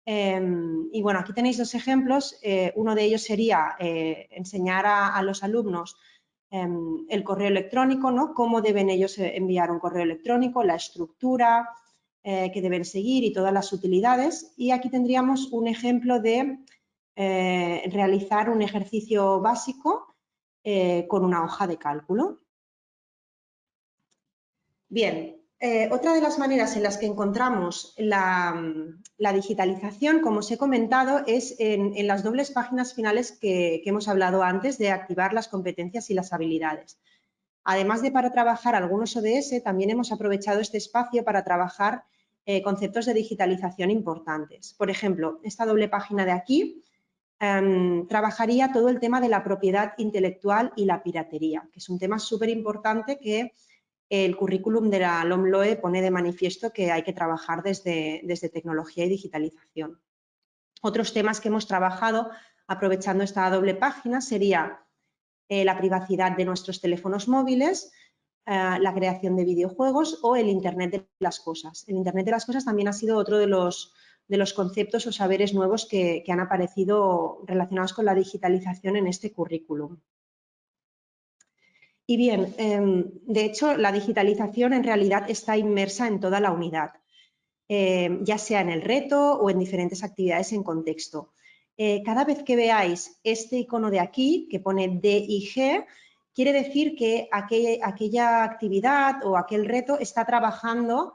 B: Y bueno, aquí tenéis dos ejemplos. Uno de ellos sería enseñar a los alumnos el correo electrónico, ¿no? Cómo deben ellos enviar un correo electrónico, la estructura que deben seguir y todas las utilidades. Y aquí tendríamos un ejemplo de realizar un ejercicio básico con una hoja de cálculo. Bien, otra de las maneras en las que encontramos la digitalización, como os he comentado, es en las dobles páginas finales que hemos hablado antes de activar las competencias y las habilidades. Además de para trabajar algunos ODS, también hemos aprovechado este espacio para trabajar conceptos de digitalización importantes. Por ejemplo, esta doble página de aquí trabajaría todo el tema de la propiedad intelectual y la piratería, que es un tema súper importante que el currículum de la LOMLOE pone de manifiesto que hay que trabajar desde tecnología y digitalización. Otros temas que hemos trabajado aprovechando esta doble página sería la privacidad de nuestros teléfonos móviles, la creación de videojuegos o el Internet de las cosas. El Internet de las cosas también ha sido otro de los conceptos o saberes nuevos que han aparecido relacionados con la digitalización en este currículum. Y bien, de hecho, la digitalización en realidad está inmersa en toda la unidad, ya sea en el reto o en diferentes actividades en contexto. Cada vez que veáis este icono de aquí, que pone DIG, quiere decir que aquella actividad o aquel reto está trabajando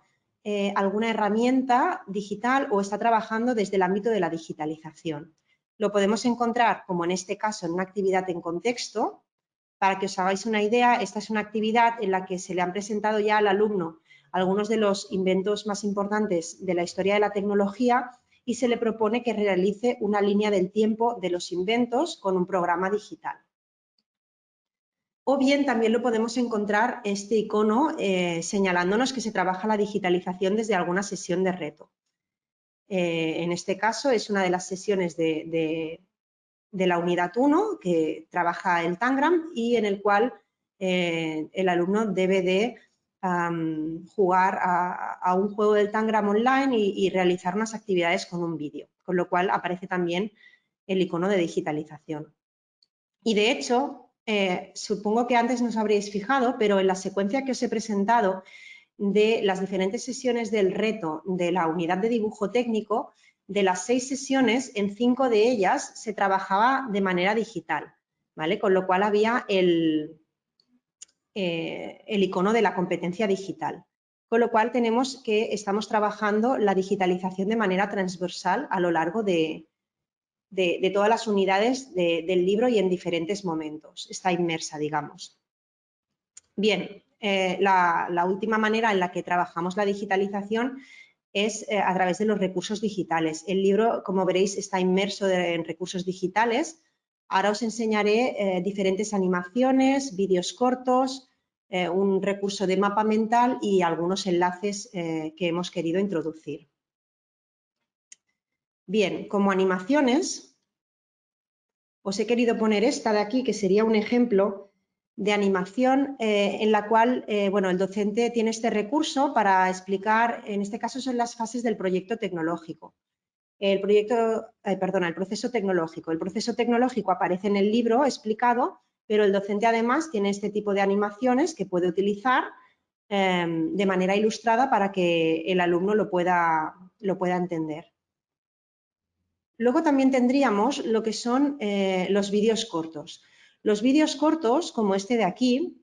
B: alguna herramienta digital o está trabajando desde el ámbito de la digitalización. Lo podemos encontrar, como en este caso, en una actividad en contexto. Para que os hagáis una idea, esta es una actividad en la que se le han presentado ya al alumno algunos de los inventos más importantes de la historia de la tecnología y se le propone que realice una línea del tiempo de los inventos con un programa digital. O bien también lo podemos encontrar este icono señalándonos que se trabaja la digitalización desde alguna sesión de reto. En este caso es una de las sesiones de la unidad 1 que trabaja el Tangram y en el cual el alumno debe de jugar a un juego del Tangram online y realizar unas actividades con un vídeo, con lo cual aparece también el icono de digitalización. Y de hecho, supongo que antes no os habréis fijado, pero en la secuencia que os he presentado de las diferentes sesiones del reto de la unidad de dibujo técnico, de las 6 sesiones, en 5 de ellas se trabajaba de manera digital, ¿vale? Con lo cual había el icono de la competencia digital. Con lo cual tenemos que estamos trabajando la digitalización de manera transversal a lo largo de todas las unidades del libro y en diferentes momentos. Está inmersa, digamos. Bien, la última manera en la que trabajamos la digitalización es a través de los recursos digitales. El libro, como veréis, está inmerso en recursos digitales. Ahora os enseñaré diferentes animaciones, vídeos cortos, un recurso de mapa mental y algunos enlaces que hemos querido introducir. Bien, como animaciones, os he querido poner esta de aquí, que sería un ejemplo de animación en la cual bueno, el docente tiene este recurso para explicar, en este caso son las fases del proyecto tecnológico. El proceso tecnológico. El proceso tecnológico aparece en el libro explicado, pero el docente además tiene este tipo de animaciones que puede utilizar de manera ilustrada para que el alumno lo pueda entender. Luego también tendríamos lo que son los vídeos cortos. Los vídeos cortos, como este de aquí,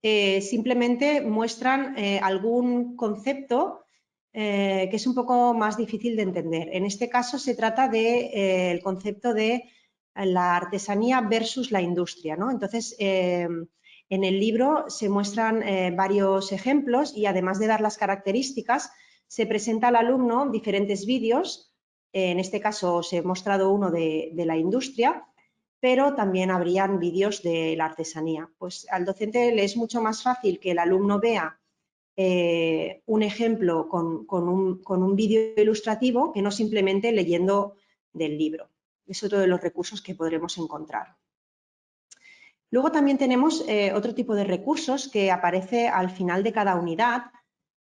B: simplemente muestran algún concepto que es un poco más difícil de entender. En este caso se trata del concepto de la artesanía versus la industria, ¿no? Entonces, en el libro se muestran varios ejemplos y además de dar las características, se presenta al alumno diferentes vídeos. En este caso os he mostrado uno de la industria, pero también habrían vídeos de la artesanía. Pues al docente le es mucho más fácil que el alumno vea un ejemplo con un vídeo ilustrativo que no simplemente leyendo del libro. Es otro de los recursos que podremos encontrar. Luego también tenemos otro tipo de recursos que aparece al final de cada unidad,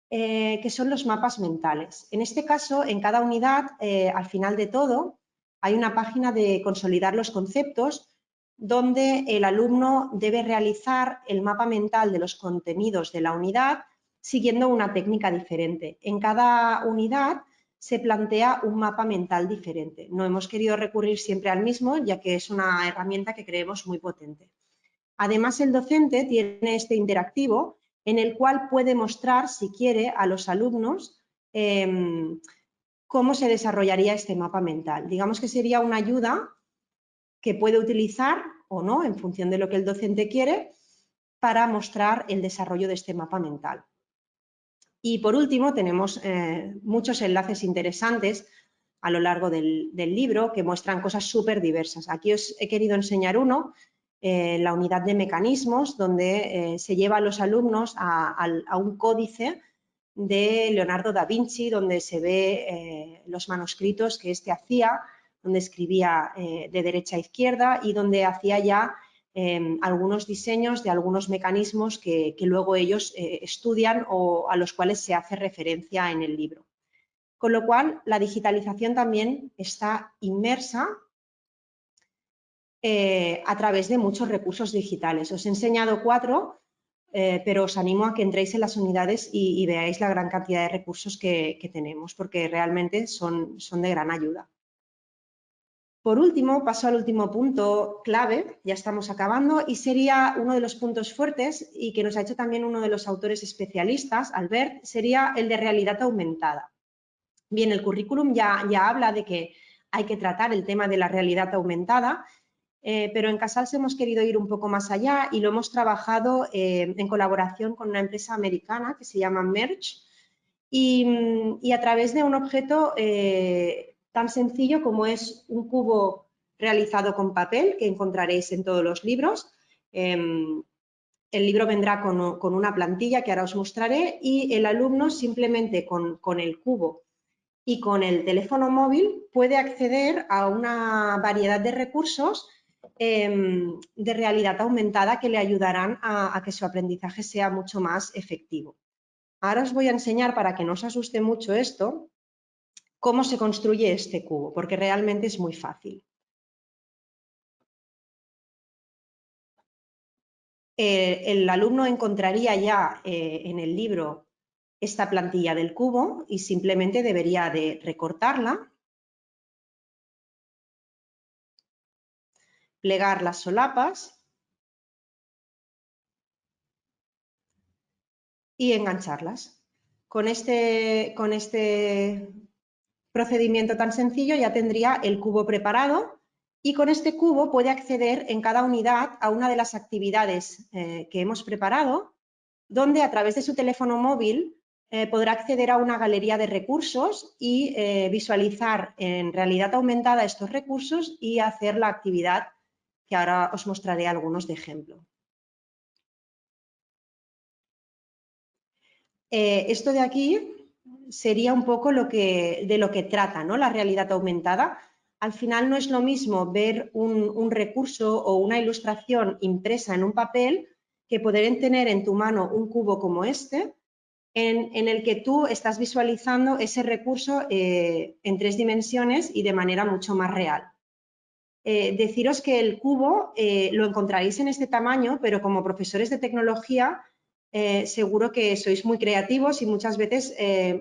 B: que son los mapas mentales. En este caso, en cada unidad, al final de todo, hay una página de consolidar los conceptos donde el alumno debe realizar el mapa mental de los contenidos de la unidad siguiendo una técnica diferente. En cada unidad se plantea un mapa mental diferente. No hemos querido recurrir siempre al mismo, ya que es una herramienta que creemos muy potente. Además, el docente tiene este interactivo en el cual puede mostrar, si quiere, a los alumnos cómo se desarrollaría este mapa mental. Digamos que sería una ayuda que puede utilizar o no, en función de lo que el docente quiere, para mostrar el desarrollo de este mapa mental. Y por último, tenemos muchos enlaces interesantes a lo largo del libro que muestran cosas súper diversas. Aquí os he querido enseñar uno, la unidad de mecanismos, donde se lleva a los alumnos a un códice de Leonardo da Vinci, donde se ve los manuscritos que éste hacía, donde escribía de derecha a izquierda y donde hacía ya algunos diseños de algunos mecanismos que luego ellos estudian o a los cuales se hace referencia en el libro. Con lo cual, la digitalización también está inmersa a través de muchos recursos digitales. Os he enseñado 4, pero os animo a que entréis en las unidades y veáis la gran cantidad de recursos que tenemos, porque realmente son de gran ayuda. Por último, paso al último punto clave, ya estamos acabando, y sería uno de los puntos fuertes y que nos ha hecho también uno de los autores especialistas, Albert, sería el de realidad aumentada. Bien, el currículum ya habla de que hay que tratar el tema de la realidad aumentada, pero en Casals hemos querido ir un poco más allá y lo hemos trabajado en colaboración con una empresa americana que se llama Merge y a través de un objeto tan sencillo como es un cubo realizado con papel que encontraréis en todos los libros. El libro vendrá con una plantilla que ahora os mostraré y el alumno simplemente con el cubo y con el teléfono móvil puede acceder a una variedad de recursos de realidad aumentada que le ayudarán a que su aprendizaje sea mucho más efectivo. Ahora os voy a enseñar, para que no os asuste mucho esto, cómo se construye este cubo, porque realmente es muy fácil. El alumno encontraría ya en el libro esta plantilla del cubo y simplemente debería de recortarla, plegar las solapas y engancharlas. Con este procedimiento tan sencillo ya tendría el cubo preparado y con este cubo puede acceder en cada unidad a una de las actividades que hemos preparado, donde a través de su teléfono móvil podrá acceder a una galería de recursos y visualizar en realidad aumentada estos recursos y hacer la actividad que ahora os mostraré algunos de ejemplo. Esto de aquí sería un poco de lo que trata, ¿no?, la realidad aumentada. Al final no es lo mismo ver un recurso o una ilustración impresa en un papel que poder tener en tu mano un cubo como este, en el que tú estás visualizando ese recurso en 3 dimensiones y de manera mucho más real. Deciros que el cubo lo encontraréis en este tamaño, pero como profesores de tecnología seguro que sois muy creativos y muchas veces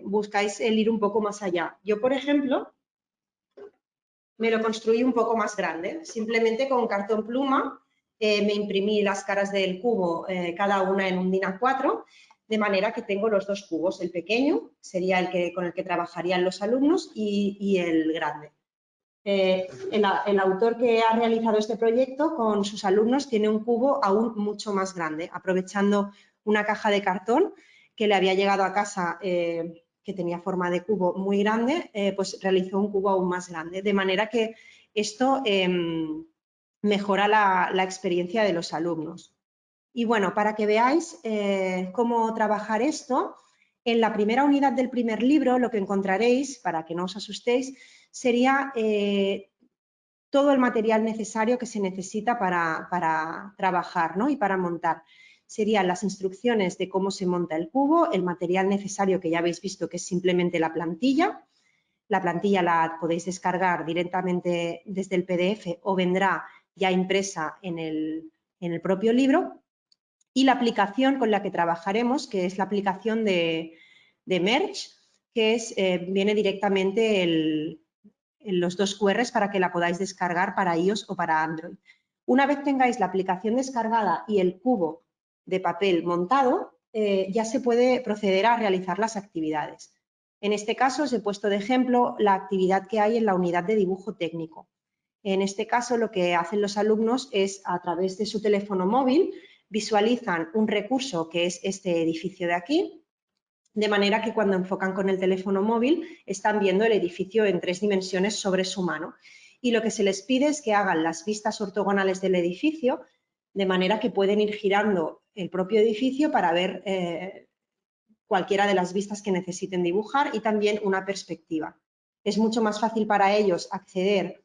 B: buscáis el ir un poco más allá. Yo, por ejemplo, me lo construí un poco más grande, simplemente con cartón pluma me imprimí las caras del cubo, cada una en un DIN A4, de manera que tengo los dos cubos, el pequeño sería con el que trabajarían los alumnos y el grande. El autor que ha realizado este proyecto con sus alumnos tiene un cubo aún mucho más grande, aprovechando una caja de cartón que le había llegado a casa que tenía forma de cubo muy grande, pues realizó un cubo aún más grande, de manera que esto mejora la experiencia de los alumnos. Y bueno, para que veáis cómo trabajar esto, en la primera unidad del primer libro lo que encontraréis, para que no os asustéis, sería todo el material necesario que se necesita para trabajar, ¿no?, y para montar. Serían las instrucciones de cómo se monta el cubo, el material necesario que ya habéis visto que es simplemente la plantilla. La plantilla la podéis descargar directamente desde el PDF o vendrá ya impresa en el propio libro. Y la aplicación con la que trabajaremos, que es la aplicación de Merge, que viene directamente en los dos QRs para que la podáis descargar para iOS o para Android. Una vez tengáis la aplicación descargada y el cubo de papel montado, ya se puede proceder a realizar las actividades. En este caso os he puesto de ejemplo la actividad que hay en la unidad de dibujo técnico. En este caso lo que hacen los alumnos es, a través de su teléfono móvil, visualizan un recurso que es este edificio de aquí, de manera que cuando enfocan con el teléfono móvil están viendo el edificio en 3 dimensiones sobre su mano. Y lo que se les pide es que hagan las vistas ortogonales del edificio, de manera que pueden ir girando el propio edificio para ver cualquiera de las vistas que necesiten dibujar y también una perspectiva. Es mucho más fácil para ellos acceder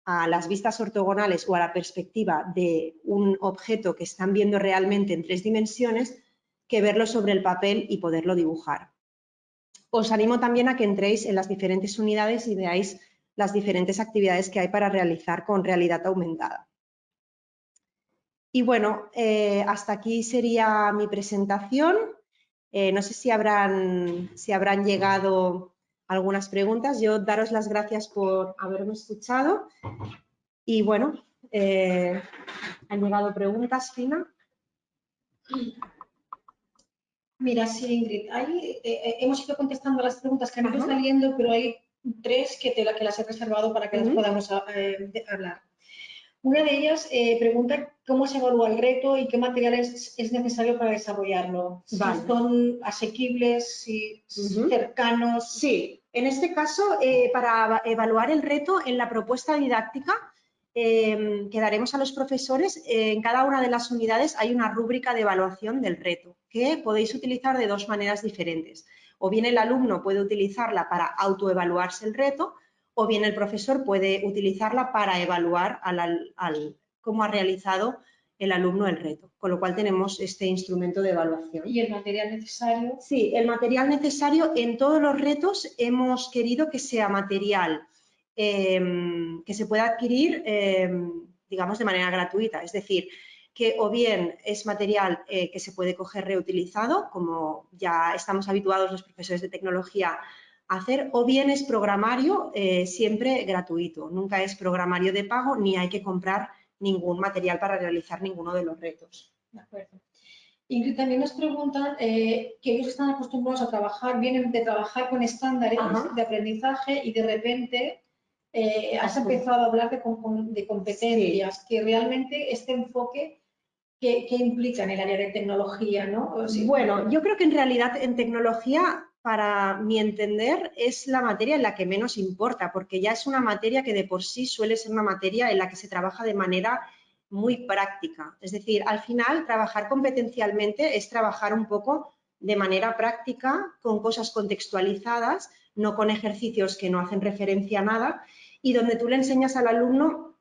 B: a las vistas ortogonales o a la perspectiva de un objeto que están viendo realmente en 3 dimensiones que verlo sobre el papel y poderlo dibujar. Os animo también a que entréis en las diferentes unidades y veáis las diferentes actividades que hay para realizar con realidad aumentada. Y bueno, hasta aquí sería mi presentación. No sé si habrán llegado algunas preguntas. Yo daros las gracias por haberme escuchado. Y bueno, ¿han llegado preguntas, Fina?
A: Mira, sí, Ingrid, hemos ido contestando las preguntas que han ido saliendo, pero hay 3 que las he reservado para que las podamos hablar. Una de ellas pregunta cómo se evalúa el reto y qué materiales es necesario para desarrollarlo.
B: Vale.
A: Si son asequibles, si cercanos.
B: Sí, en este caso, para evaluar el reto en la propuesta didáctica que daremos a los profesores, en cada una de las unidades hay una rúbrica de evaluación del reto que podéis utilizar de 2 maneras diferentes. O bien el alumno puede utilizarla para autoevaluarse el reto, o bien el profesor puede utilizarla para evaluar cómo ha realizado el alumno el reto, con lo cual tenemos este instrumento de evaluación.
A: ¿Y el material necesario?
B: Sí, el material necesario en todos los retos hemos querido que sea material que se pueda adquirir, digamos, de manera gratuita. Es decir, que o bien es material que se puede coger reutilizado, como ya estamos habituados los profesores de tecnología a hacer, o bien es programario siempre gratuito, nunca es programario de pago ni hay que comprar ningún material para realizar ninguno de los retos.
A: De acuerdo. Ingrid, también nos preguntan que ellos están acostumbrados a trabajar, vienen de trabajar con estándares de aprendizaje y de repente has empezado a hablar de competencias, sí, que realmente este enfoque que implica en el área de tecnología, ¿no? O sea,
B: bueno, yo creo que en realidad en tecnología, para mi entender, es la materia en la que menos importa, porque ya es una materia que de por sí suele ser una materia en la que se trabaja de manera muy práctica. Es decir, al final, trabajar competencialmente es trabajar un poco de manera práctica, con cosas contextualizadas, no con ejercicios que no hacen referencia a nada, y donde tú le enseñas al alumno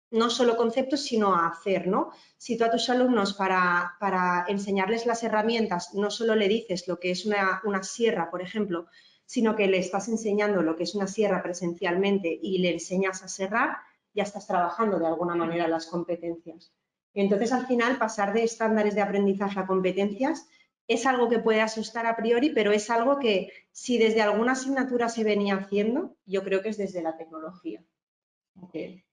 B: no solo conceptos, sino a hacer, ¿no? Si tú a tus alumnos para enseñarles las herramientas no solo le dices lo que es una sierra, por ejemplo, sino que le estás enseñando lo que es una sierra presencialmente y le enseñas a serrar, ya estás trabajando de alguna manera las competencias. Entonces, al final, pasar de estándares de aprendizaje a competencias es algo que puede asustar a priori, pero es algo que si desde alguna asignatura se venía haciendo, yo creo que es desde la tecnología.
A: Okay.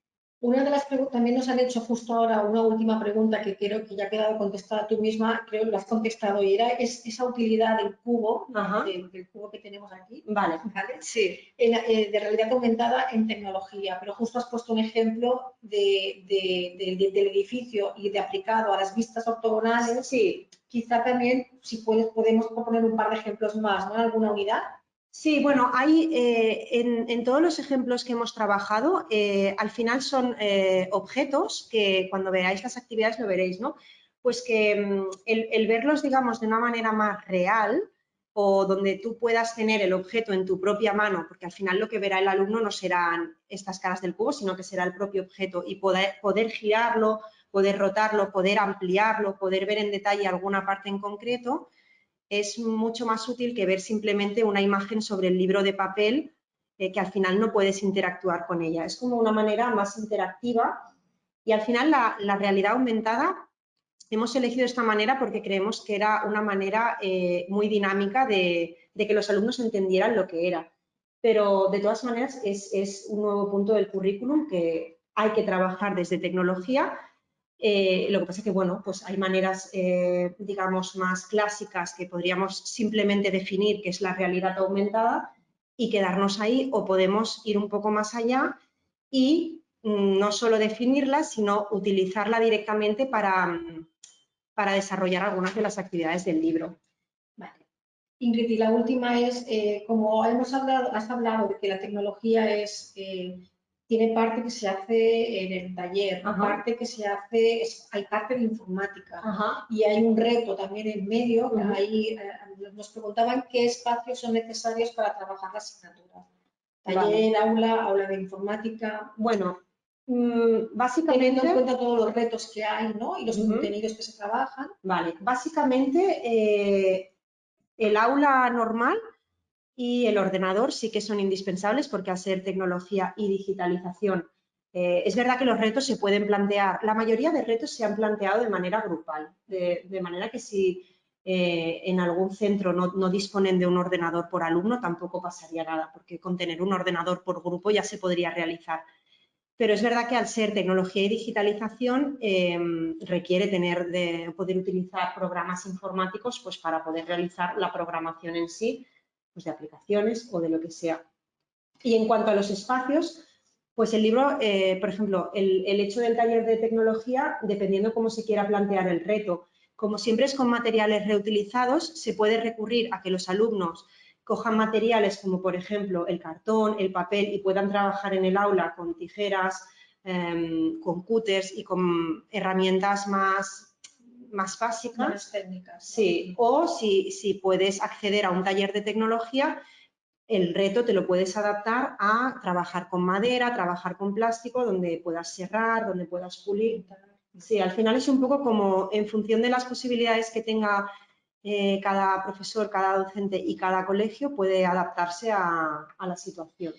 A: Una de las preguntas, también nos han hecho justo ahora una última pregunta que creo que ya ha quedado contestada tú misma, creo que lo has contestado y era esa utilidad del cubo, del cubo que tenemos aquí,
B: ¿vale?
A: Sí. De realidad aumentada en tecnología, pero justo has puesto un ejemplo del edificio y de aplicado a las vistas ortogonales.
B: Sí.
A: Quizá también, si podemos proponer un par de ejemplos más, ¿no? ¿Alguna unidad?
B: Sí, bueno, hay en todos los ejemplos que hemos trabajado, al final son objetos que cuando veáis las actividades lo veréis, ¿no? Pues que el verlos, digamos, de una manera más real o donde tú puedas tener el objeto en tu propia mano, porque al final lo que verá el alumno no serán estas caras del cubo, sino que será el propio objeto y poder girarlo, poder rotarlo, poder ampliarlo, poder ver en detalle alguna parte en concreto, es mucho más útil que ver simplemente una imagen sobre el libro de papel que al final no puedes interactuar con ella. Es como una manera más interactiva y al final la realidad aumentada hemos elegido esta manera porque creemos que era una manera muy dinámica de que los alumnos entendieran lo que era. Pero de todas maneras es un nuevo punto del currículum que hay que trabajar desde tecnología. Lo que pasa es que, bueno, pues hay maneras, digamos, más clásicas que podríamos simplemente definir que es la realidad aumentada y quedarnos ahí, o podemos ir un poco más allá y no solo definirla, sino utilizarla directamente para desarrollar algunas de las actividades del libro.
A: Vale. Ingrid, y la última es, como has hablado de que la tecnología tiene parte que se hace en el taller, parte que se hace, hay parte de informática. Y hay un reto también en medio. Ahí nos preguntaban qué espacios son necesarios para trabajar la asignatura. Taller, aula de informática.
B: Bueno, básicamente,
A: teniendo en cuenta todos los retos que hay, ¿no? Y los contenidos que se trabajan.
B: Vale, básicamente el aula normal y el ordenador sí que son indispensables porque al ser tecnología y digitalización, es verdad que los retos se pueden plantear, la mayoría de retos se han planteado de manera grupal, de manera que si en algún centro no disponen de un ordenador por alumno tampoco pasaría nada, porque con tener un ordenador por grupo ya se podría realizar. Pero es verdad que al ser tecnología y digitalización requiere poder utilizar programas informáticos pues, para poder realizar la programación en sí, pues, de aplicaciones o de lo que sea. Y en cuanto a los espacios, pues el libro, por ejemplo, el hecho del taller de tecnología, dependiendo cómo se quiera plantear el reto, como siempre es con materiales reutilizados, se puede recurrir a que los alumnos cojan materiales como, por ejemplo, el cartón, el papel y puedan trabajar en el aula con tijeras, con cúters y con herramientas más básicas.
A: Más técnicas.
B: Sí, o si puedes acceder a un taller de tecnología, el reto te lo puedes adaptar a trabajar con madera, trabajar con plástico, donde puedas serrar, donde puedas pulir. Sí, al final es un poco como en función de las posibilidades que tenga cada profesor, cada docente y cada colegio puede adaptarse a la situación.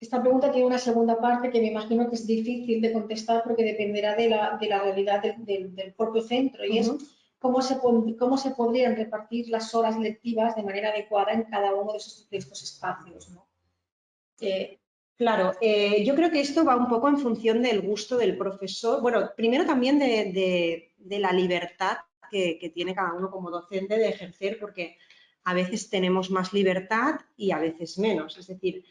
A: Esta pregunta tiene una segunda parte que me imagino que es difícil de contestar porque dependerá de la realidad del propio centro y es cómo se podrían repartir las horas lectivas de manera adecuada en cada uno de estos espacios, ¿no?
B: Claro, yo creo que esto va un poco en función del gusto del profesor. Bueno, primero también de la libertad que tiene cada uno como docente de ejercer, porque a veces tenemos más libertad y a veces menos. Es decir,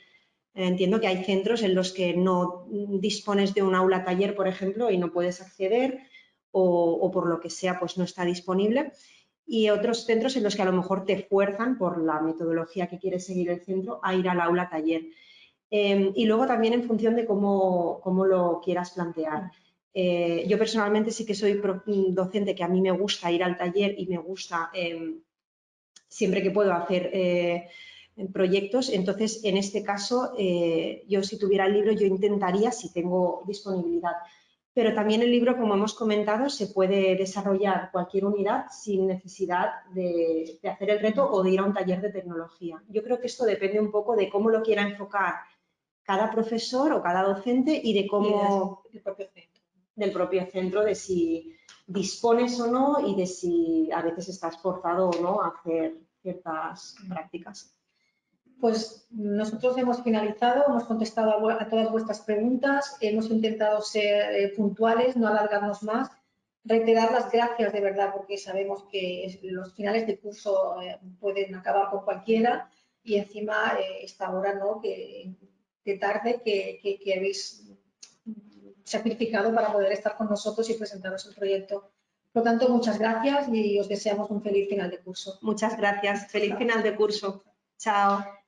B: entiendo que hay centros en los que no dispones de un aula taller, por ejemplo, y no puedes acceder o por lo que sea, pues no está disponible. Y otros centros en los que a lo mejor te fuerzan por la metodología que quiere seguir el centro a ir al aula taller. Y luego también en función de cómo lo quieras plantear. Yo personalmente sí que soy docente que a mí me gusta ir al taller y me gusta siempre que puedo hacer proyectos. Entonces, en este caso, yo si tuviera el libro, yo intentaría, si tengo disponibilidad. Pero también el libro, como hemos comentado, se puede desarrollar cualquier unidad sin necesidad de hacer el reto o de ir a un taller de tecnología. Yo creo que esto depende un poco de cómo lo quiera enfocar cada profesor o cada docente y de cómo del propio centro, de si dispones o no y de si a veces estás forzado o no a hacer ciertas prácticas.
A: Pues nosotros hemos finalizado, hemos contestado a todas vuestras preguntas, hemos intentado ser puntuales, no alargarnos más, reiterar las gracias de verdad porque sabemos que los finales de curso pueden acabar con cualquiera y encima esta hora, ¿no? que tarde que habéis sacrificado para poder estar con nosotros y presentaros el proyecto. Por lo tanto, muchas gracias y os deseamos un feliz final de curso.
B: Muchas gracias. Feliz final de curso. Chao.